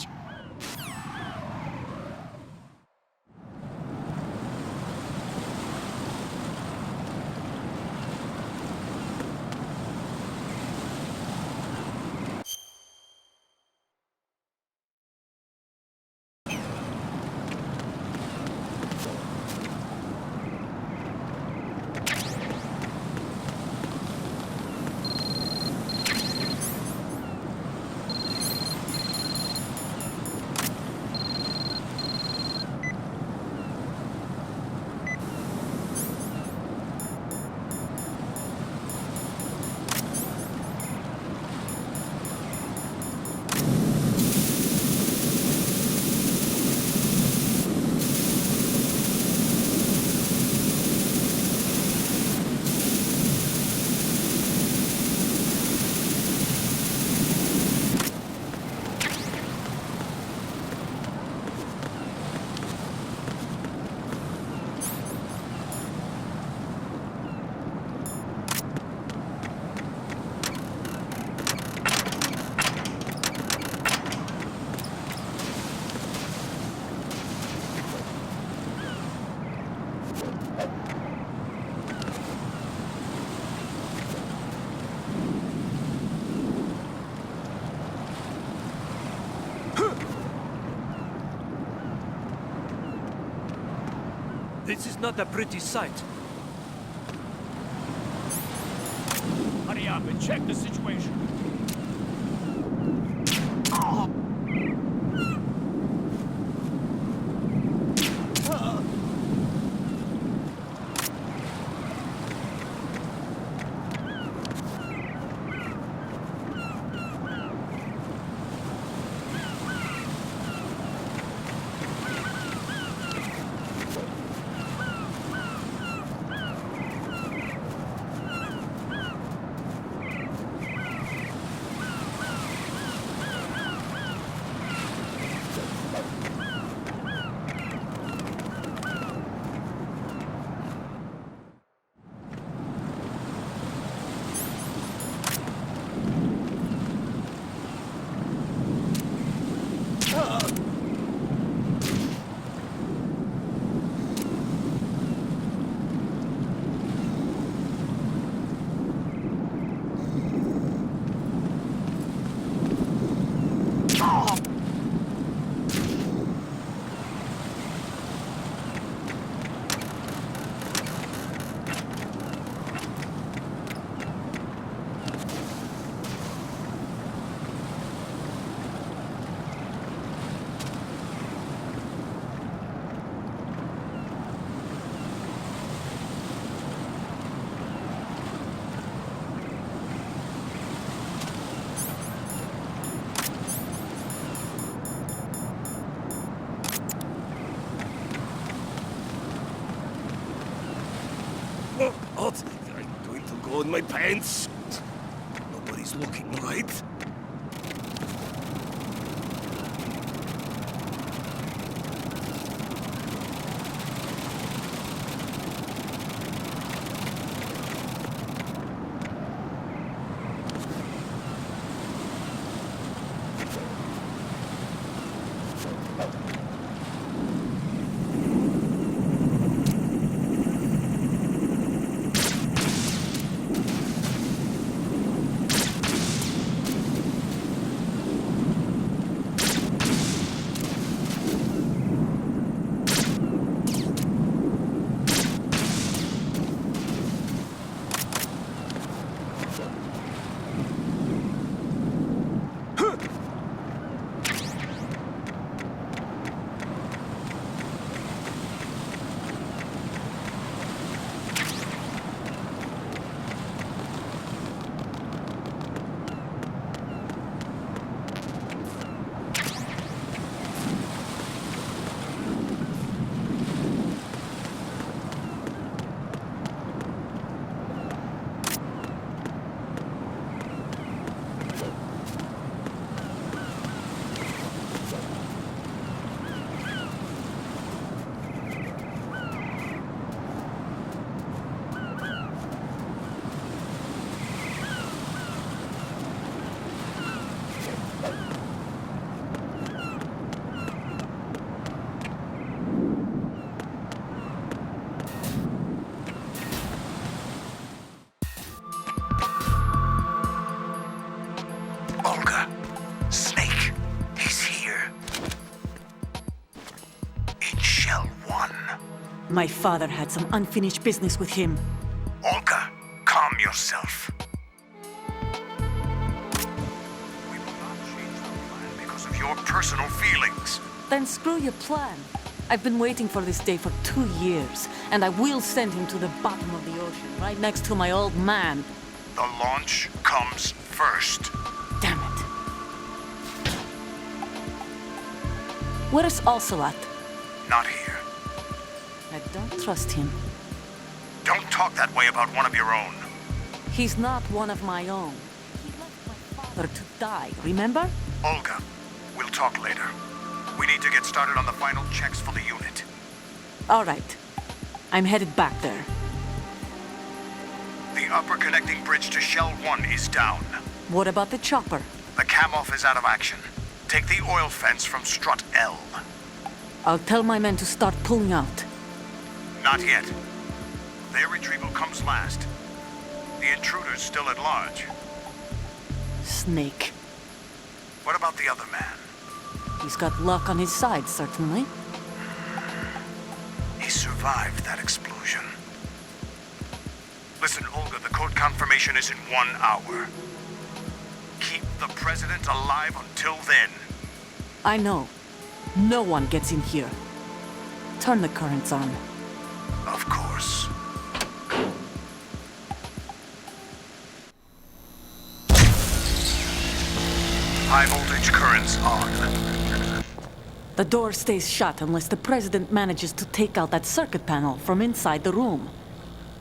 Speaker 13: This is not a pretty sight. Hurry up and check the situation.
Speaker 7: my pants. Nobody's looking, right?
Speaker 10: Olga, Snake, he's here. In Shell 1.
Speaker 11: My father had some unfinished business with him.
Speaker 10: Olga, calm yourself. We will not change the plan because of your personal feelings.
Speaker 11: Then screw your plan. I've been waiting for this day for 2 years, and I will send him to the bottom of the ocean, right next to my old man.
Speaker 10: The launch comes first.
Speaker 11: Damn it. Where's Ocelot?
Speaker 10: Not here.
Speaker 11: I don't trust him.
Speaker 10: Don't talk that way about one of your own.
Speaker 11: He's not one of my own. He left my father to die, remember?
Speaker 10: Olga, we'll talk later. We need to get started on the final checks for the unit.
Speaker 11: All right. I'm headed back there.
Speaker 10: The upper connecting bridge to Shell 1 is down.
Speaker 11: What about the chopper?
Speaker 10: The cam-off is out of action. Take the oil fence from strut L.
Speaker 11: I'll tell my men to start pulling out.
Speaker 10: Not yet. Their retrieval comes last. The intruder's still at large.
Speaker 11: Snake.
Speaker 10: What about the other man?
Speaker 11: He's got luck on his side, certainly.
Speaker 10: He survived that explosion. Listen, Olga, the code confirmation is in 1 hour. Keep the president alive until then.
Speaker 11: I know. No one gets in here. Turn the currents on.
Speaker 10: Of course. High voltage currents on.
Speaker 11: The door stays shut unless the president manages to take out that circuit panel from inside the room.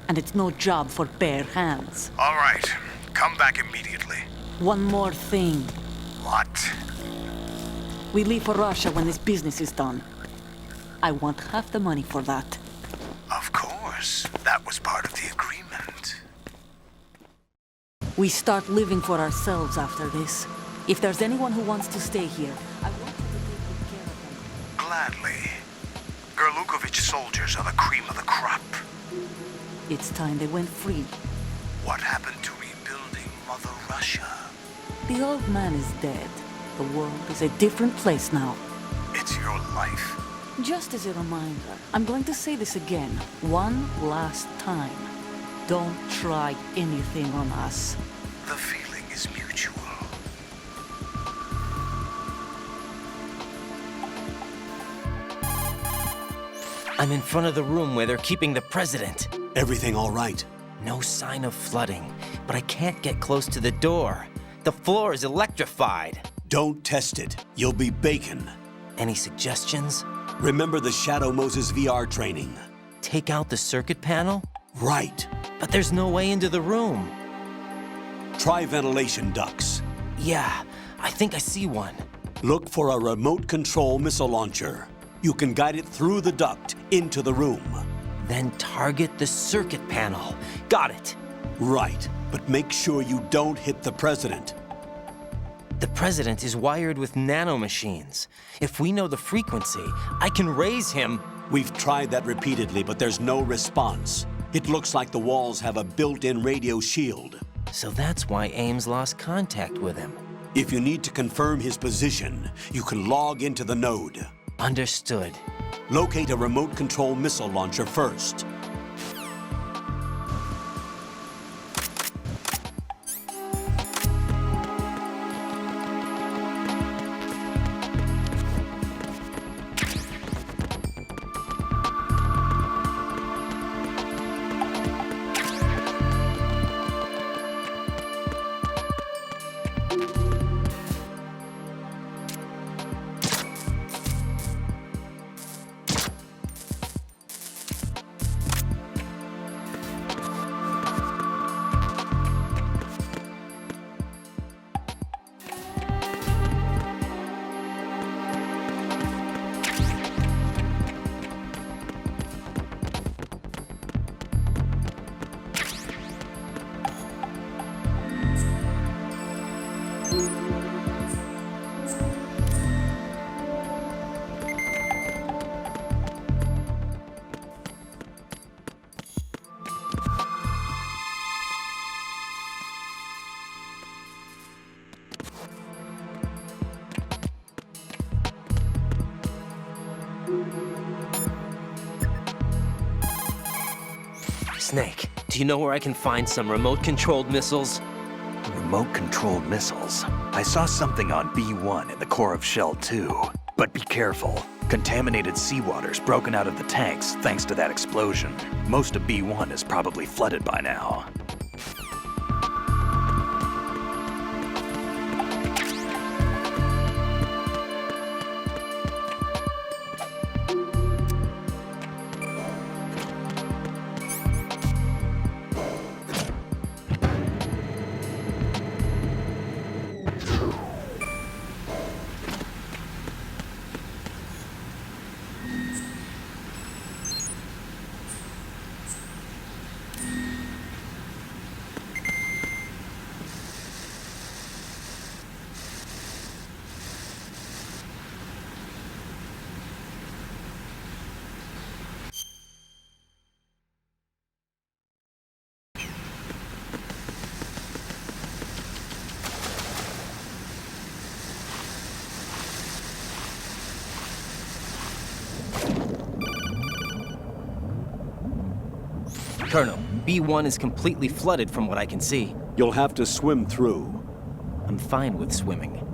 Speaker 11: And it's no job for bare hands.
Speaker 10: All right. Come back immediately.
Speaker 11: One more thing.
Speaker 10: What?
Speaker 11: We leave for Russia when this business is done. I want half the money for that.
Speaker 10: Of course. That was part of the agreement.
Speaker 11: We start living for ourselves after this. If there's anyone who wants to stay here, I want you to take good care of them.
Speaker 10: Gladly. Gerlukovich soldiers are the cream of the crop.
Speaker 11: It's time they went free.
Speaker 10: What happened to rebuilding Mother Russia?
Speaker 11: The old man is dead. The world is a different place now.
Speaker 10: It's your life.
Speaker 11: Just as a reminder, I'm going to say this again, one last time. Don't try anything on us.
Speaker 10: The feeling is mutual.
Speaker 2: I'm in front of the room where they're keeping the president.
Speaker 3: Everything all right?
Speaker 2: No sign of flooding, but I can't get close to the door. The floor is electrified.
Speaker 3: Don't test it. You'll be bacon.
Speaker 2: Any suggestions?
Speaker 3: Remember the Shadow Moses VR training.
Speaker 2: Take out the circuit panel?
Speaker 3: Right.
Speaker 2: But there's no way into the room.
Speaker 3: Try ventilation ducts.
Speaker 2: Yeah, I think I see one.
Speaker 3: Look for a remote control missile launcher. You can guide it through the duct into the room.
Speaker 2: Then target the circuit panel. Got it.
Speaker 3: Right, but make sure you don't hit the president.
Speaker 2: The president is wired with nanomachines. If we know the frequency, I can raise him.
Speaker 3: We've tried that repeatedly, but there's no response. It looks like the walls have a built-in radio shield.
Speaker 2: So that's why Ames lost contact with him.
Speaker 3: If you need to confirm his position, you can log into the node.
Speaker 2: Understood.
Speaker 3: Locate a remote control missile launcher first.
Speaker 2: Snake, do you know where I can find some remote-controlled missiles?
Speaker 1: Remote-controlled missiles. I saw something on B1 in the core of Shell 2. But be careful. Contaminated seawater's broken out of the tanks thanks to that explosion. Most of B1 is probably flooded by now.
Speaker 2: Colonel, B1 is completely flooded from what I can see.
Speaker 3: You'll have to swim through.
Speaker 2: I'm fine with swimming.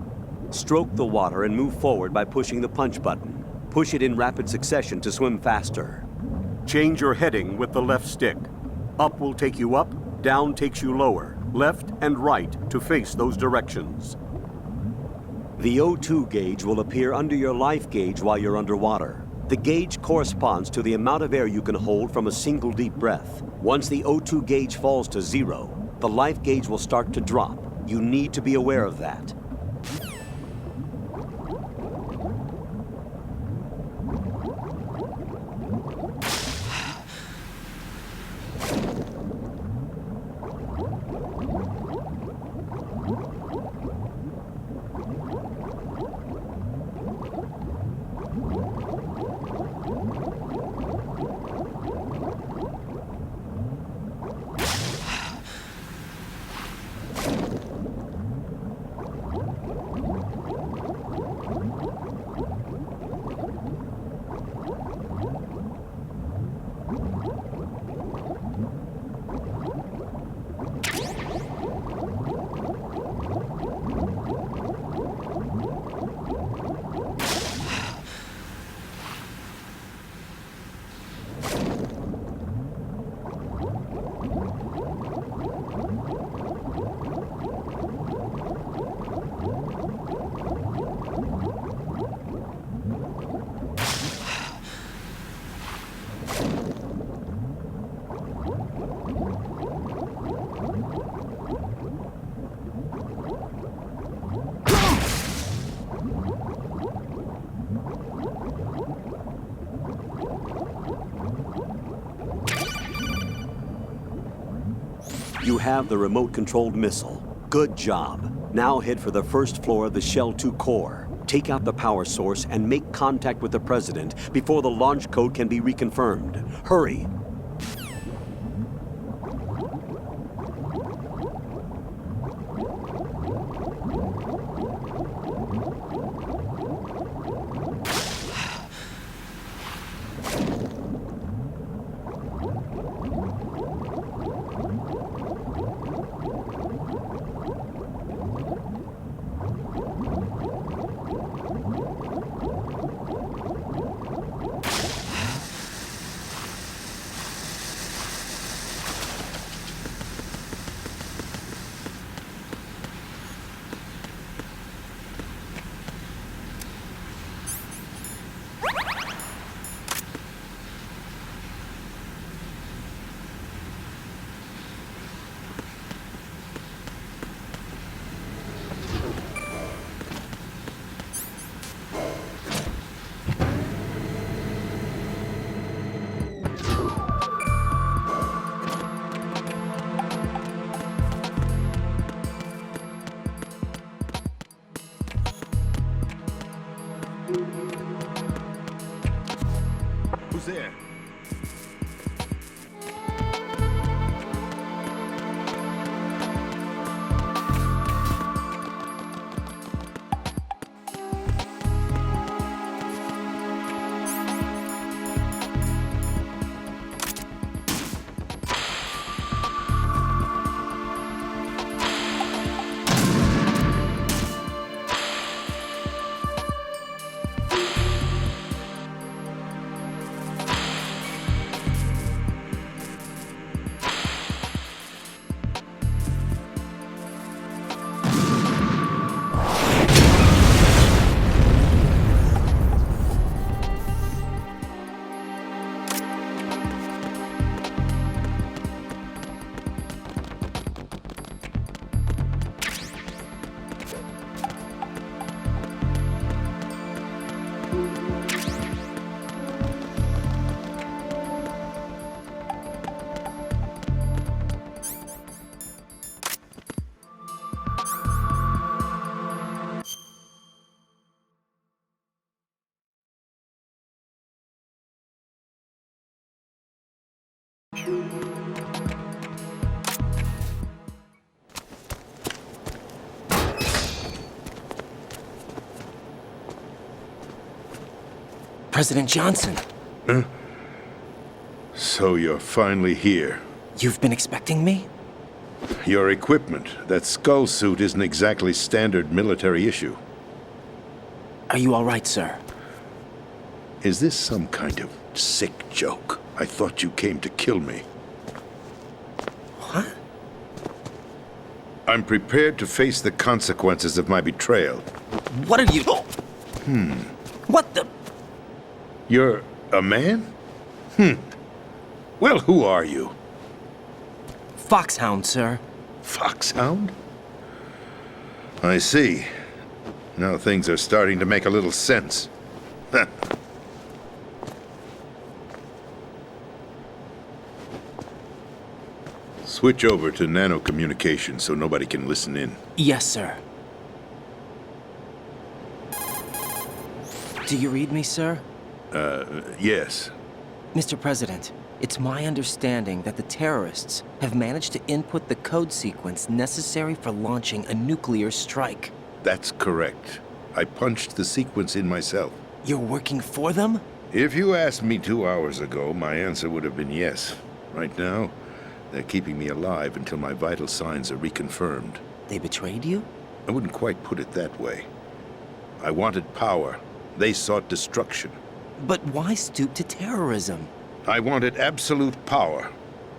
Speaker 3: Stroke the water and move forward by pushing the punch button. Push it in rapid succession to swim faster. Change your heading with the left stick. Up will take you up, down takes you lower, left and right to face those directions. The O2 gauge will appear under your life gauge while you're underwater. The gauge corresponds to the amount of air you can hold from a single deep breath. Once the O2 gauge falls to 0, the life gauge will start to drop. You need to be aware of that. You have the remote-controlled missile. Good job. Now head for the first floor of the Shell 2 core. Take out the power source and make contact with the President before the launch code can be reconfirmed. Hurry!
Speaker 10: Who's there?
Speaker 2: President Johnson.
Speaker 14: Huh? So you're finally here.
Speaker 2: You've been expecting me?
Speaker 14: Your equipment, that skull suit isn't exactly standard military issue.
Speaker 2: Are you all right, sir?
Speaker 14: Is this some kind of sick joke? I thought you came to kill me.
Speaker 2: What?
Speaker 14: I'm prepared to face the consequences of my betrayal.
Speaker 2: What are you... What the...
Speaker 14: You're a man? Well, who are you?
Speaker 2: Foxhound, sir.
Speaker 14: Foxhound? I see. Now things are starting to make a little sense. Switch over to nano-communication so nobody can listen in.
Speaker 2: Yes, sir. Do you read me, sir?
Speaker 14: Yes.
Speaker 2: Mr. President, it's my understanding that the terrorists have managed to input the code sequence necessary for launching a nuclear strike.
Speaker 14: That's correct. I punched the sequence in myself.
Speaker 2: You're working for them?
Speaker 14: If you asked me 2 hours ago, my answer would have been yes. Right now, they're keeping me alive until my vital signs are reconfirmed.
Speaker 2: They betrayed you?
Speaker 14: I wouldn't quite put it that way. I wanted power. They sought destruction.
Speaker 2: But why stoop to terrorism?
Speaker 14: I wanted absolute power.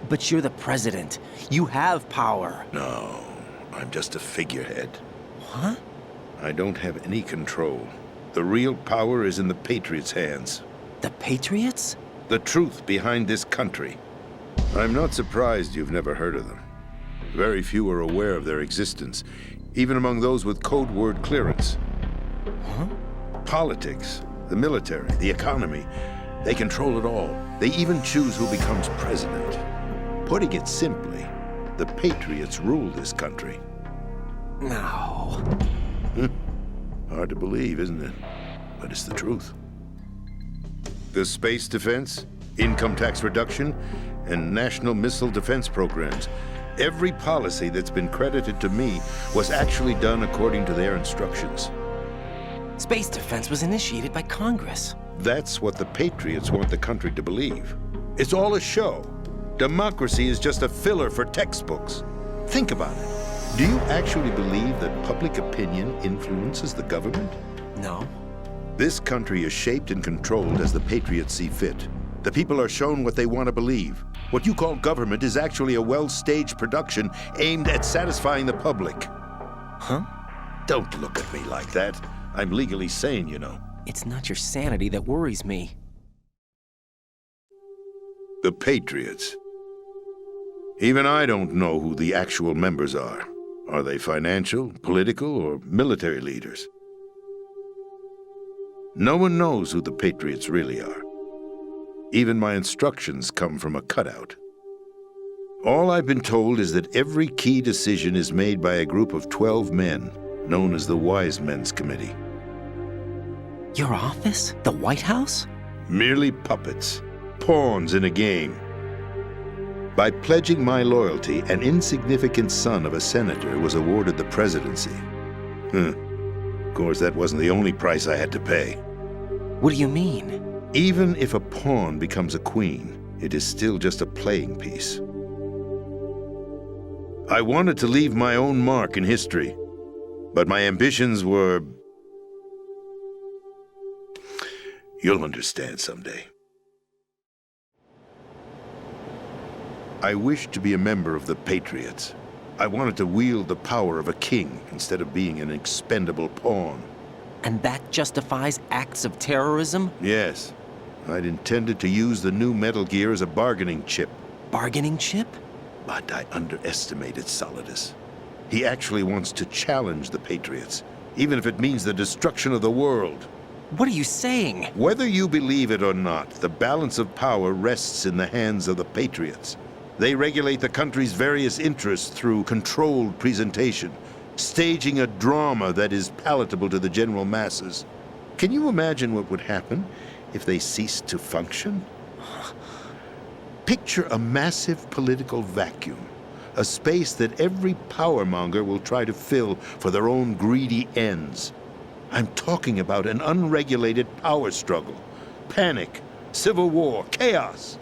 Speaker 2: But you're the president. You have power.
Speaker 14: No, I'm just a figurehead.
Speaker 2: What?
Speaker 14: I don't have any control. The real power is in the Patriots' hands.
Speaker 2: The Patriots?
Speaker 14: The truth behind this country. I'm not surprised you've never heard of them. Very few are aware of their existence, even among those with code word clearance.
Speaker 2: Huh?
Speaker 14: Politics, the military, the economy, they control it all. They even choose who becomes president. Putting it simply, the Patriots rule this country.
Speaker 2: No.
Speaker 14: Hard to believe, isn't it? But it's the truth. The space defense, income tax reduction, and national missile defense programs. Every policy that's been credited to me was actually done according to their instructions.
Speaker 2: Space defense was initiated by Congress.
Speaker 14: That's what the Patriots want the country to believe. It's all a show. Democracy is just a filler for textbooks. Think about it. Do you actually believe that public opinion influences the government?
Speaker 2: No.
Speaker 14: This country is shaped and controlled as the Patriots see fit. The people are shown what they want to believe. What you call government is actually a well-staged production aimed at satisfying the public.
Speaker 2: Huh?
Speaker 14: Don't look at me like that. I'm legally sane, you know.
Speaker 2: It's not your sanity that worries me.
Speaker 14: The Patriots. Even I don't know who the actual members are. Are they financial, political, or military leaders? No one knows who the Patriots really are. Even my instructions come from a cutout. All I've been told is that every key decision is made by a group of 12 men, known as the Wise Men's Committee.
Speaker 2: Your office? The White House?
Speaker 14: Merely puppets, pawns in a game. By pledging my loyalty, an insignificant son of a senator was awarded the presidency. Of course, that wasn't the only price I had to pay.
Speaker 2: What do you mean?
Speaker 14: Even if a pawn becomes a queen, it is still just a playing piece. I wanted to leave my own mark in history, but my ambitions were... You'll understand someday. I wished to be a member of the Patriots. I wanted to wield the power of a king instead of being an expendable pawn.
Speaker 2: And that justifies acts of terrorism?
Speaker 14: Yes. I'd intended to use the new Metal Gear as a bargaining chip.
Speaker 2: Bargaining chip?
Speaker 14: But I underestimated Solidus. He actually wants to challenge the Patriots, even if it means the destruction of the world.
Speaker 2: What are you saying?
Speaker 14: Whether you believe it or not, the balance of power rests in the hands of the Patriots. They regulate the country's various interests through controlled presentation, staging a drama that is palatable to the general masses. Can you imagine what would happen if they ceased to function? Picture a massive political vacuum, a space that every powermonger will try to fill for their own greedy ends. I'm talking about an unregulated power struggle, panic, civil war, chaos.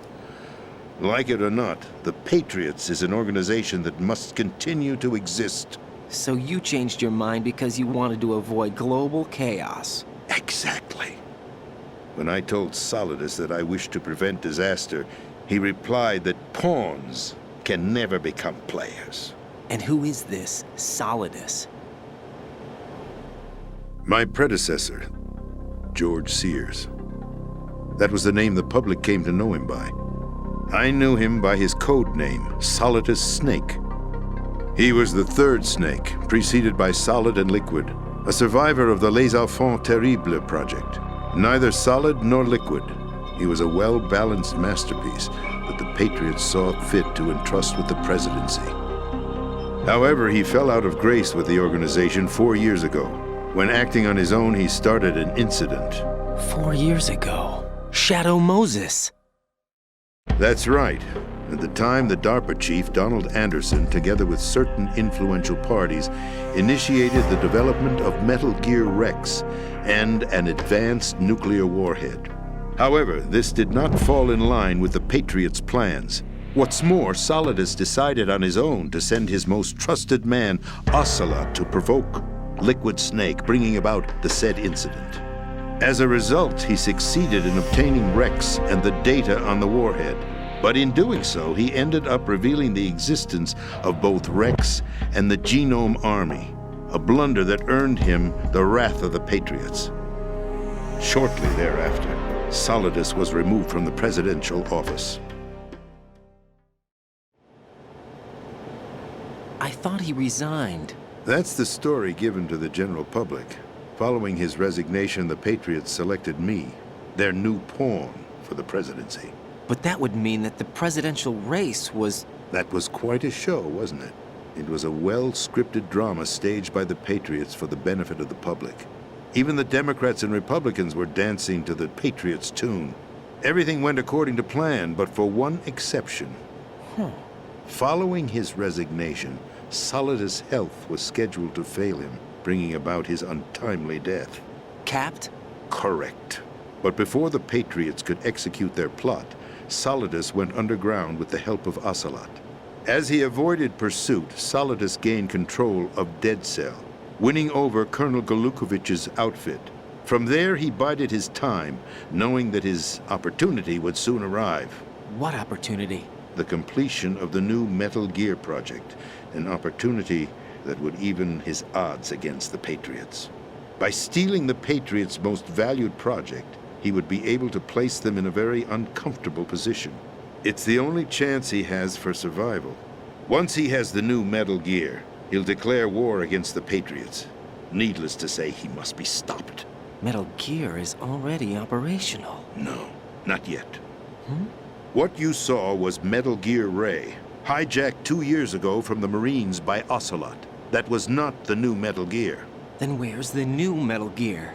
Speaker 14: Like it or not, the Patriots is an organization that must continue to exist.
Speaker 2: So you changed your mind because you wanted to avoid global chaos.
Speaker 14: Exactly. When I told Solidus that I wished to prevent disaster, he replied that pawns can never become players.
Speaker 2: And who is this Solidus?
Speaker 14: My predecessor, George Sears. That was the name the public came to know him by. I knew him by his code name, Solidus Snake. He was the third Snake, preceded by Solid and Liquid, a survivor of the Les Enfants Terribles project. Neither solid nor liquid, he was a well-balanced masterpiece that the Patriots saw fit to entrust with the presidency. However, he fell out of grace with the organization 4 years ago. When acting on his own, he started an incident.
Speaker 2: 4 years ago? Shadow Moses.
Speaker 14: That's right. At the time, the DARPA chief, Donald Anderson, together with certain influential parties, initiated the development of Metal Gear Rex and an advanced nuclear warhead. However, this did not fall in line with the Patriots' plans. What's more, Solidus decided on his own to send his most trusted man, Ocelot, to provoke Liquid Snake, bringing about the said incident. As a result, he succeeded in obtaining Rex and the data on the warhead. But in doing so, he ended up revealing the existence of both Rex and the Genome Army, a blunder that earned him the wrath of the Patriots. Shortly thereafter, Solidus was removed from the presidential office.
Speaker 2: I thought he resigned.
Speaker 14: That's the story given to the general public. Following his resignation, the Patriots selected me, their new pawn, for the presidency.
Speaker 2: But that would mean that the presidential race was
Speaker 14: That was quite a show, wasn't it? It was a well-scripted drama staged by the Patriots for the benefit of the public. Even the Democrats and Republicans were dancing to the Patriots' tune. Everything went according to plan, but for one exception. Following his resignation, Solidus' health was scheduled to fail him, bringing about his untimely death.
Speaker 2: Capped?
Speaker 14: Correct. But before the Patriots could execute their plot, Solidus went underground with the help of Ocelot. As he avoided pursuit, Solidus gained control of Dead Cell, winning over Colonel Golukovich's outfit. From there, he bided his time, knowing that his opportunity would soon arrive.
Speaker 2: What opportunity?
Speaker 14: The completion of the new Metal Gear project, an opportunity that would even his odds against the Patriots. By stealing the Patriots' most valued project, he would be able to place them in a very uncomfortable position. It's the only chance he has for survival. Once he has the new Metal Gear, he'll declare war against the Patriots. Needless to say, he must be stopped.
Speaker 2: Metal Gear is already operational.
Speaker 14: No, not yet. What you saw was Metal Gear Ray, hijacked 2 years ago from the Marines by Ocelot. That was not the new Metal Gear.
Speaker 2: Then where's the new Metal Gear?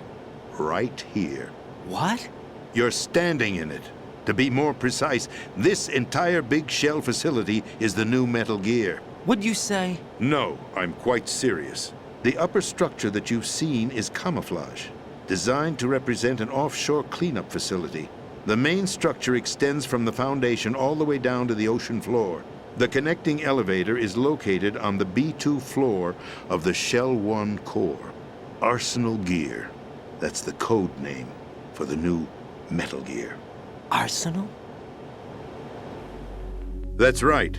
Speaker 14: Right here.
Speaker 2: What?
Speaker 14: You're standing in it. To be more precise, this entire big shell facility is the new Metal Gear.
Speaker 2: What'd you say?
Speaker 14: No, I'm quite serious. The upper structure that you've seen is camouflage, designed to represent an offshore cleanup facility. The main structure extends from the foundation all the way down to the ocean floor. The connecting elevator is located on the B2 floor of the Shell 1 core. Arsenal Gear. That's the code name for the new Metal Gear.
Speaker 2: Arsenal?
Speaker 14: That's right.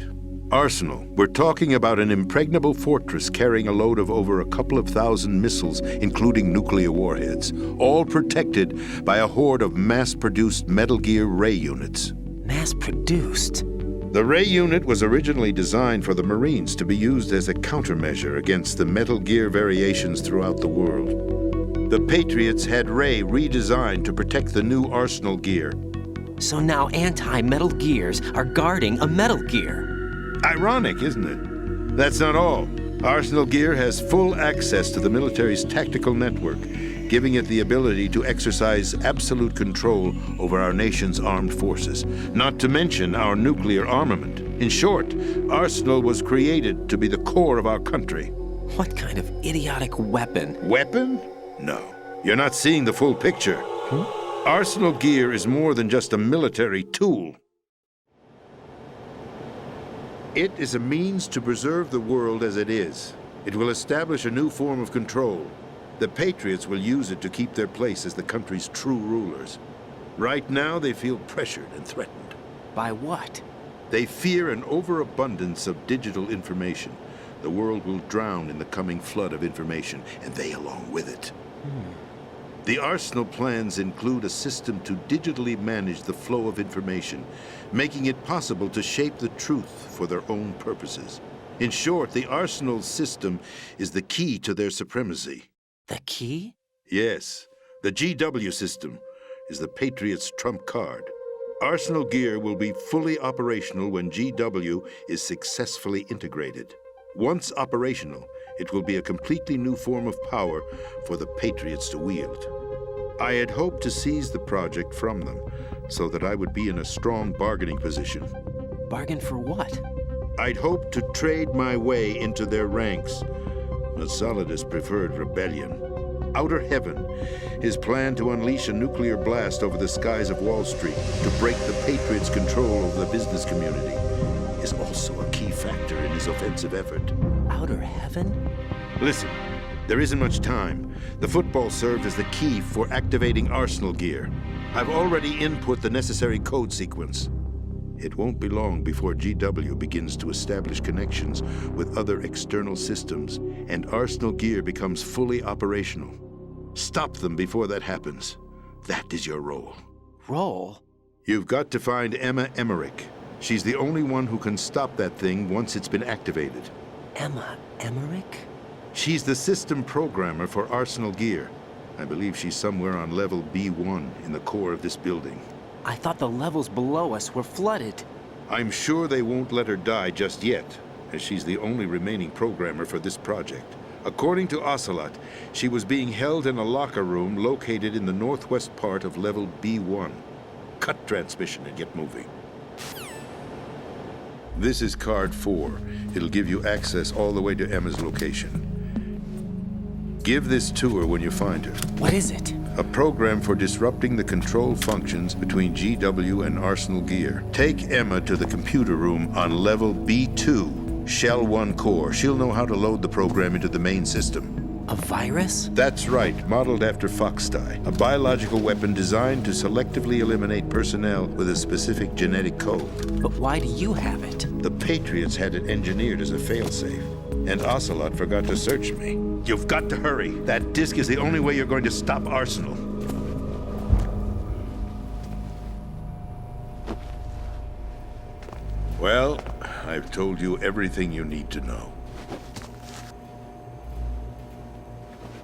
Speaker 14: Arsenal. We're talking about an impregnable fortress carrying a load of over a couple of thousand missiles, including nuclear warheads, all protected by a horde of mass-produced Metal Gear Ray units.
Speaker 2: Mass-produced?
Speaker 14: The Ray unit was originally designed for the Marines to be used as a countermeasure against the Metal Gear variations throughout the world. The Patriots had Ray redesigned to protect the new Arsenal Gear.
Speaker 2: So now anti-Metal Gears are guarding a Metal Gear.
Speaker 14: Ironic, isn't it? That's not all. Arsenal Gear has full access to the military's tactical network, giving it the ability to exercise absolute control over our nation's armed forces, not to mention our nuclear armament. In short, Arsenal was created to be the core of our country.
Speaker 2: What kind of idiotic weapon?
Speaker 14: Weapon? No. You're not seeing the full picture. Arsenal Gear is more than just a military tool. It is a means to preserve the world as it is. It will establish a new form of control. The Patriots will use it to keep their place as the country's true rulers. Right now, they feel pressured and threatened.
Speaker 2: By what?
Speaker 14: They fear an overabundance of digital information. The world will drown in the coming flood of information, and they along with it. The Arsenal plans include a system to digitally manage the flow of information, making it possible to shape the truth for their own purposes. In short, the Arsenal system is the key to their supremacy.
Speaker 2: The key?
Speaker 14: Yes. The GW system is the Patriots' trump card. Arsenal Gear will be fully operational when GW is successfully integrated. Once operational, it will be a completely new form of power for the Patriots to wield. I had hoped to seize the project from them, so that I would be in a strong bargaining position.
Speaker 2: Bargain for what?
Speaker 14: I'd hoped to trade my way into their ranks, but Solidus preferred rebellion. Outer Heaven, his plan to unleash a nuclear blast over the skies of Wall Street to break the Patriots' control over the business community, is also a key factor in his offensive effort.
Speaker 2: Outer Heaven?
Speaker 14: Listen, there isn't much time. The football served as the key for activating Arsenal Gear. I've already input the necessary code sequence. It won't be long before GW begins to establish connections with other external systems, and Arsenal Gear becomes fully operational. Stop them before that happens. That is your role.
Speaker 2: Role?
Speaker 14: You've got to find Emma Emmerich. She's the only one who can stop that thing once it's been activated.
Speaker 2: Emma Emmerich?
Speaker 14: She's the system programmer for Arsenal Gear. I believe she's somewhere on level B1 in the core of this building.
Speaker 2: I thought the levels below us were flooded.
Speaker 14: I'm sure they won't let her die just yet, as she's the only remaining programmer for this project. According to Ocelot, she was being held in a locker room located in the northwest part of level B1. Cut transmission and get moving. This is card 4. It'll give you access all the way to Emma's location. Give this to her when you find her.
Speaker 2: What is it?
Speaker 14: A program for disrupting the control functions between GW and Arsenal Gear. Take Emma to the computer room on level B2, Shell 1 core. She'll know how to load the program into the main system.
Speaker 2: A virus?
Speaker 14: That's right, modeled after Foxdie. A biological weapon designed to selectively eliminate personnel with a specific genetic code.
Speaker 2: But why do you have it?
Speaker 14: The Patriots had it engineered as a failsafe. And Ocelot forgot to search me. You've got to hurry. That disk is the only way you're going to stop Arsenal. Well, I've told you everything you need to know.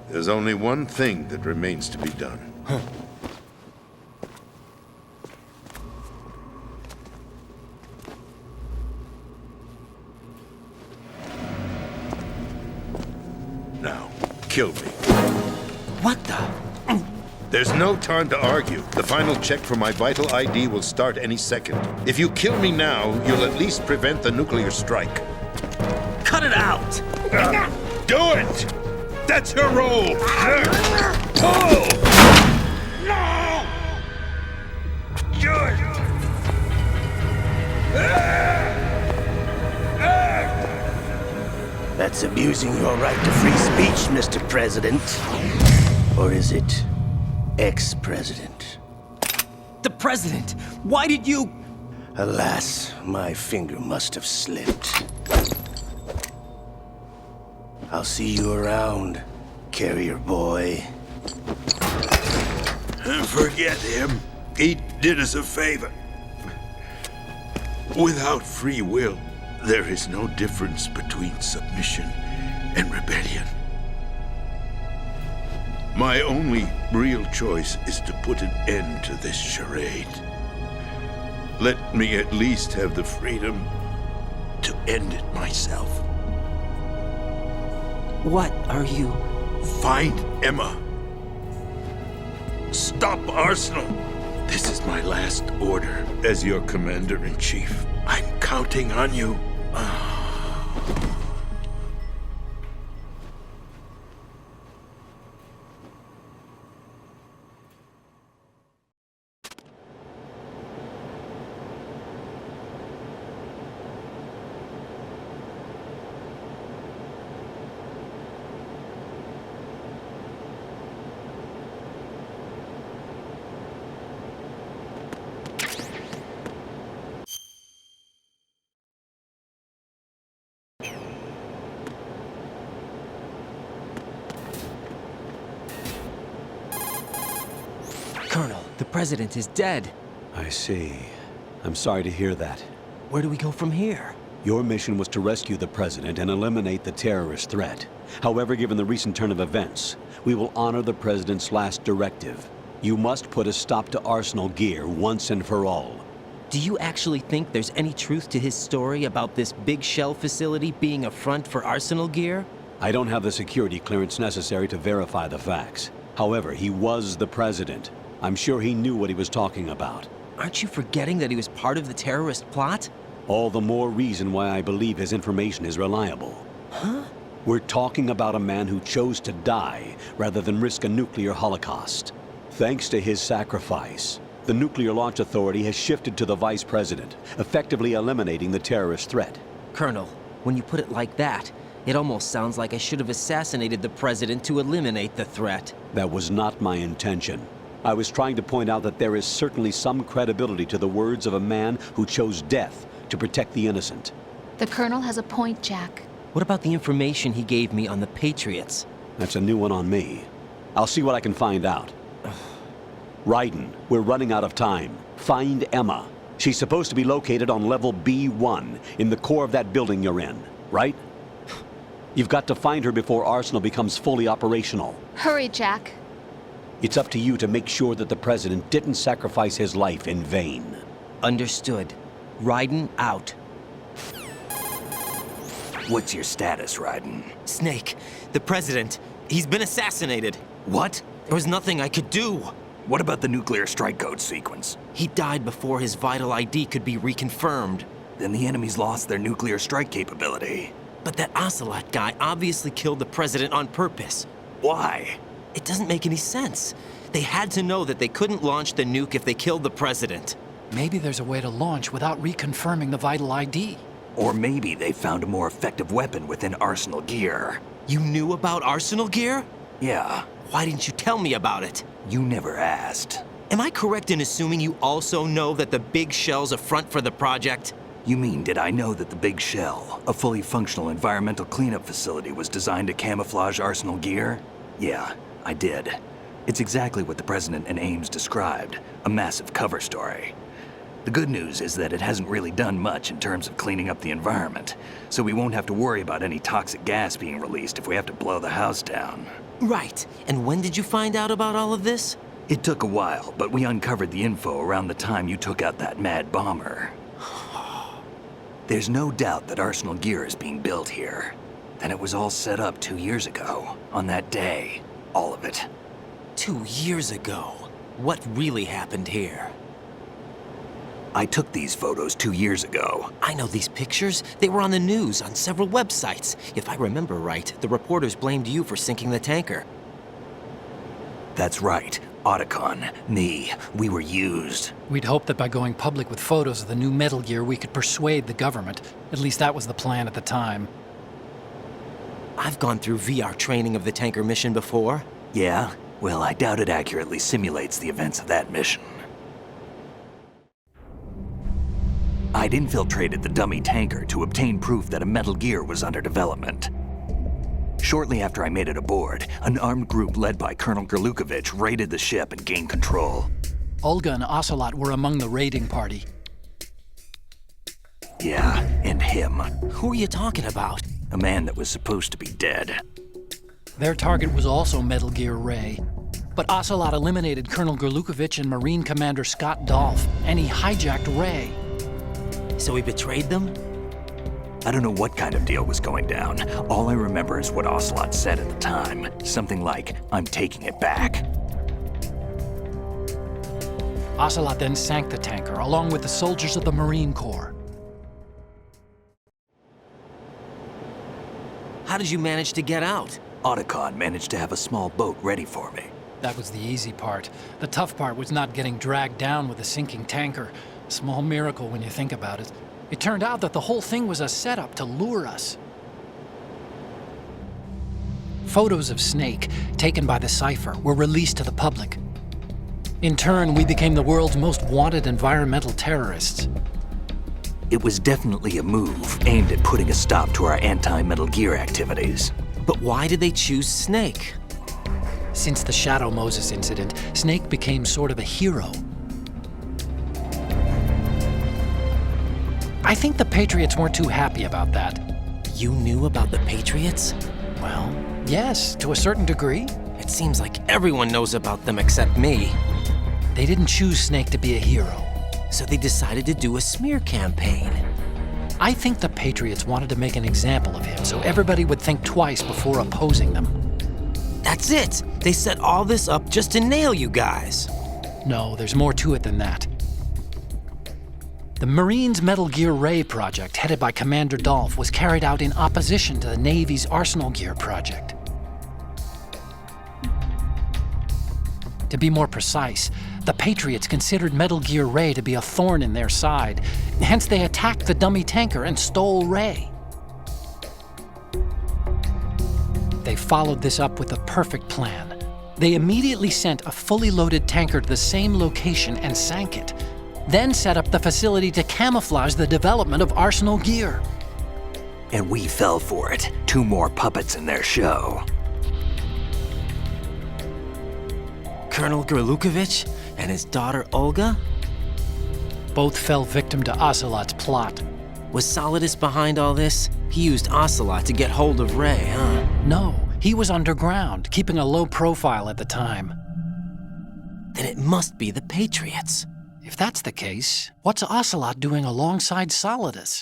Speaker 14: There's only one thing that remains to be done.
Speaker 2: Huh.
Speaker 14: Now, kill me.
Speaker 2: What the?
Speaker 14: There's no time to argue. The final check for my vital ID will start any second. If you kill me now, you'll at least prevent the nuclear strike.
Speaker 2: Cut it out!
Speaker 14: Do it! That's her role! Pull! No! Good!
Speaker 9: That's abusing your right to free speech, Mr. President. Or is it ex-president?
Speaker 2: The president! Why did you...
Speaker 9: Alas, my finger must have slipped. I'll see you around, carrier boy.
Speaker 14: Forget him. He did us a favor. Without free will, there is no difference between submission and rebellion. My only real choice is to put an end to this charade. Let me at least have the freedom to end it myself.
Speaker 2: What are you...
Speaker 14: Find Emma. Stop Arsenal. This is my last order as your commander-in-chief. I'm counting on you.
Speaker 2: Colonel, the president is dead.
Speaker 3: I see. I'm sorry to hear that.
Speaker 2: Where do we go from here?
Speaker 3: Your mission was to rescue the president and eliminate the terrorist threat. However, given the recent turn of events, we will honor the president's last directive. You must put a stop to Arsenal Gear once and for all.
Speaker 2: Do you actually think there's any truth to his story about this big shell facility being a front for Arsenal Gear?
Speaker 3: I don't have the security clearance necessary to verify the facts. However, he was the president. I'm sure he knew what he was talking about.
Speaker 2: Aren't you forgetting that he was part of the terrorist plot?
Speaker 3: All the more reason why I believe his information is reliable.
Speaker 2: Huh?
Speaker 3: We're talking about a man who chose to die rather than risk a nuclear holocaust. Thanks to his sacrifice, the Nuclear Launch Authority has shifted to the vice president, effectively eliminating the terrorist threat.
Speaker 2: Colonel, when you put it like that, it almost sounds like I should have assassinated the president to eliminate the threat.
Speaker 3: That was not my intention. I was trying to point out that there is certainly some credibility to the words of a man who chose death to protect the innocent.
Speaker 6: The Colonel has a point, Jack.
Speaker 2: What about the information he gave me on the Patriots?
Speaker 3: That's a new one on me. I'll see what I can find out. Raiden, we're running out of time. Find Emma. She's supposed to be located on level B1, in the core of that building you're in, right? You've got to find her before Arsenal becomes fully operational.
Speaker 6: Hurry, Jack.
Speaker 3: It's up to you to make sure that the president didn't sacrifice his life in vain.
Speaker 2: Understood. Raiden out.
Speaker 1: What's your status, Raiden?
Speaker 2: Snake, the president, he's been assassinated.
Speaker 1: What?
Speaker 2: There was nothing I could do.
Speaker 1: What about the nuclear strike code sequence?
Speaker 2: He died before his vital ID could be reconfirmed.
Speaker 1: Then the enemy's lost their nuclear strike capability.
Speaker 2: But that Ocelot guy obviously killed the president on purpose.
Speaker 1: Why?
Speaker 2: It doesn't make any sense. They had to know that they couldn't launch the nuke if they killed the president.
Speaker 12: Maybe there's a way to launch without reconfirming the vital ID.
Speaker 1: Or maybe they found a more effective weapon within Arsenal gear.
Speaker 2: You knew about Arsenal gear?
Speaker 1: Yeah.
Speaker 2: Why didn't you tell me about it?
Speaker 1: You never asked.
Speaker 2: Am I correct in assuming you also know that the big shell's a front for the project?
Speaker 1: You mean, did I know that the Big Shell, a fully functional environmental cleanup facility, was designed to camouflage Arsenal gear? Yeah, I did. It's exactly what the President and Ames described, a massive cover story. The good news is that it hasn't really done much in terms of cleaning up the environment, so we won't have to worry about any toxic gas being released if we have to blow the house down.
Speaker 2: Right. And when did you find out about all of this?
Speaker 1: It took a while, but we uncovered the info around the time you took out that mad bomber. There's no doubt that Arsenal gear is being built here. And it was all set up 2 years ago, on that day. All of it.
Speaker 2: 2 years ago? What really happened here?
Speaker 1: I took these photos 2 years ago.
Speaker 2: I know these pictures. They were on the news, on several websites. If I remember right, the reporters blamed you for sinking the tanker.
Speaker 1: That's right. Otacon, me, we were used.
Speaker 12: We'd hoped that by going public with photos of the new Metal Gear, we could persuade the government. At least that was the plan at the time.
Speaker 2: I've gone through VR training of the tanker mission before.
Speaker 1: Yeah? Well, I doubt it accurately simulates the events of that mission. I'd infiltrated the dummy tanker to obtain proof that a Metal Gear was under development. Shortly after I made it aboard, an armed group led by Colonel Gerlukovich raided the ship and gained control.
Speaker 12: Olga and Ocelot were among the raiding party.
Speaker 1: Yeah, and him.
Speaker 2: Who are you talking about?
Speaker 1: A man that was supposed to be dead.
Speaker 12: Their target was also Metal Gear Ray. But Ocelot eliminated Colonel Gerlukovich and Marine Commander Scott Dolph, and he hijacked Ray.
Speaker 2: So he betrayed them?
Speaker 1: I don't know what kind of deal was going down. All I remember is what Ocelot said at the time. Something like, "I'm taking it back."
Speaker 12: Ocelot then sank the tanker, along with the soldiers of the Marine Corps.
Speaker 2: How did you manage to get out?
Speaker 1: Otacon managed to have a small boat ready for me.
Speaker 12: That was the easy part. The tough part was not getting dragged down with a sinking tanker. A small miracle when you think about it. It turned out that the whole thing was a setup to lure us. Photos of Snake, taken by the Cypher, were released to the public. In turn, we became the world's most wanted environmental terrorists.
Speaker 1: It was definitely a move aimed at putting a stop to our anti-Metal Gear activities.
Speaker 2: But why did they choose Snake?
Speaker 12: Since the Shadow Moses incident, Snake became sort of a hero. I think the Patriots weren't too happy about that.
Speaker 2: You knew about the Patriots?
Speaker 12: Well, yes, to a certain degree.
Speaker 2: It seems like everyone knows about them except me.
Speaker 12: They didn't choose Snake to be a hero.
Speaker 2: So they decided to do a smear campaign.
Speaker 12: I think the Patriots wanted to make an example of him so everybody would think twice before opposing them.
Speaker 2: That's it! They set all this up just to nail you guys.
Speaker 12: No, there's more to it than that. The Marines' Metal Gear Ray project, headed by Commander Dolph, was carried out in opposition to the Navy's Arsenal Gear project. To be more precise, the Patriots considered Metal Gear Ray to be a thorn in their side. Hence, they attacked the dummy tanker and stole Ray. They followed this up with a perfect plan. They immediately sent a fully loaded tanker to the same location and sank it, then set up the facility to camouflage the development of Arsenal Gear.
Speaker 1: And we fell for it. 2 more puppets in their show.
Speaker 2: Colonel Gerlukovich and his daughter Olga?
Speaker 12: Both fell victim to Ocelot's plot.
Speaker 2: Was Solidus behind all this? He used Ocelot to get hold of Ray, huh?
Speaker 12: No, he was underground, keeping a low profile at the time.
Speaker 2: Then it must be the Patriots.
Speaker 12: If that's the case, what's Ocelot doing alongside Solidus?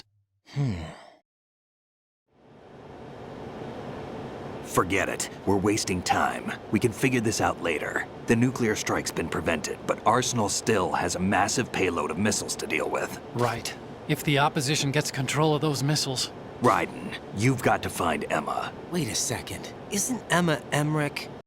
Speaker 1: Forget it. We're wasting time. We can figure this out later. The nuclear strike's been prevented, but Arsenal still has a massive payload of missiles to deal with.
Speaker 12: Right. If the opposition gets control of those missiles...
Speaker 1: Raiden, you've got to find Emma.
Speaker 2: Wait a second. Isn't Emma Emmerich?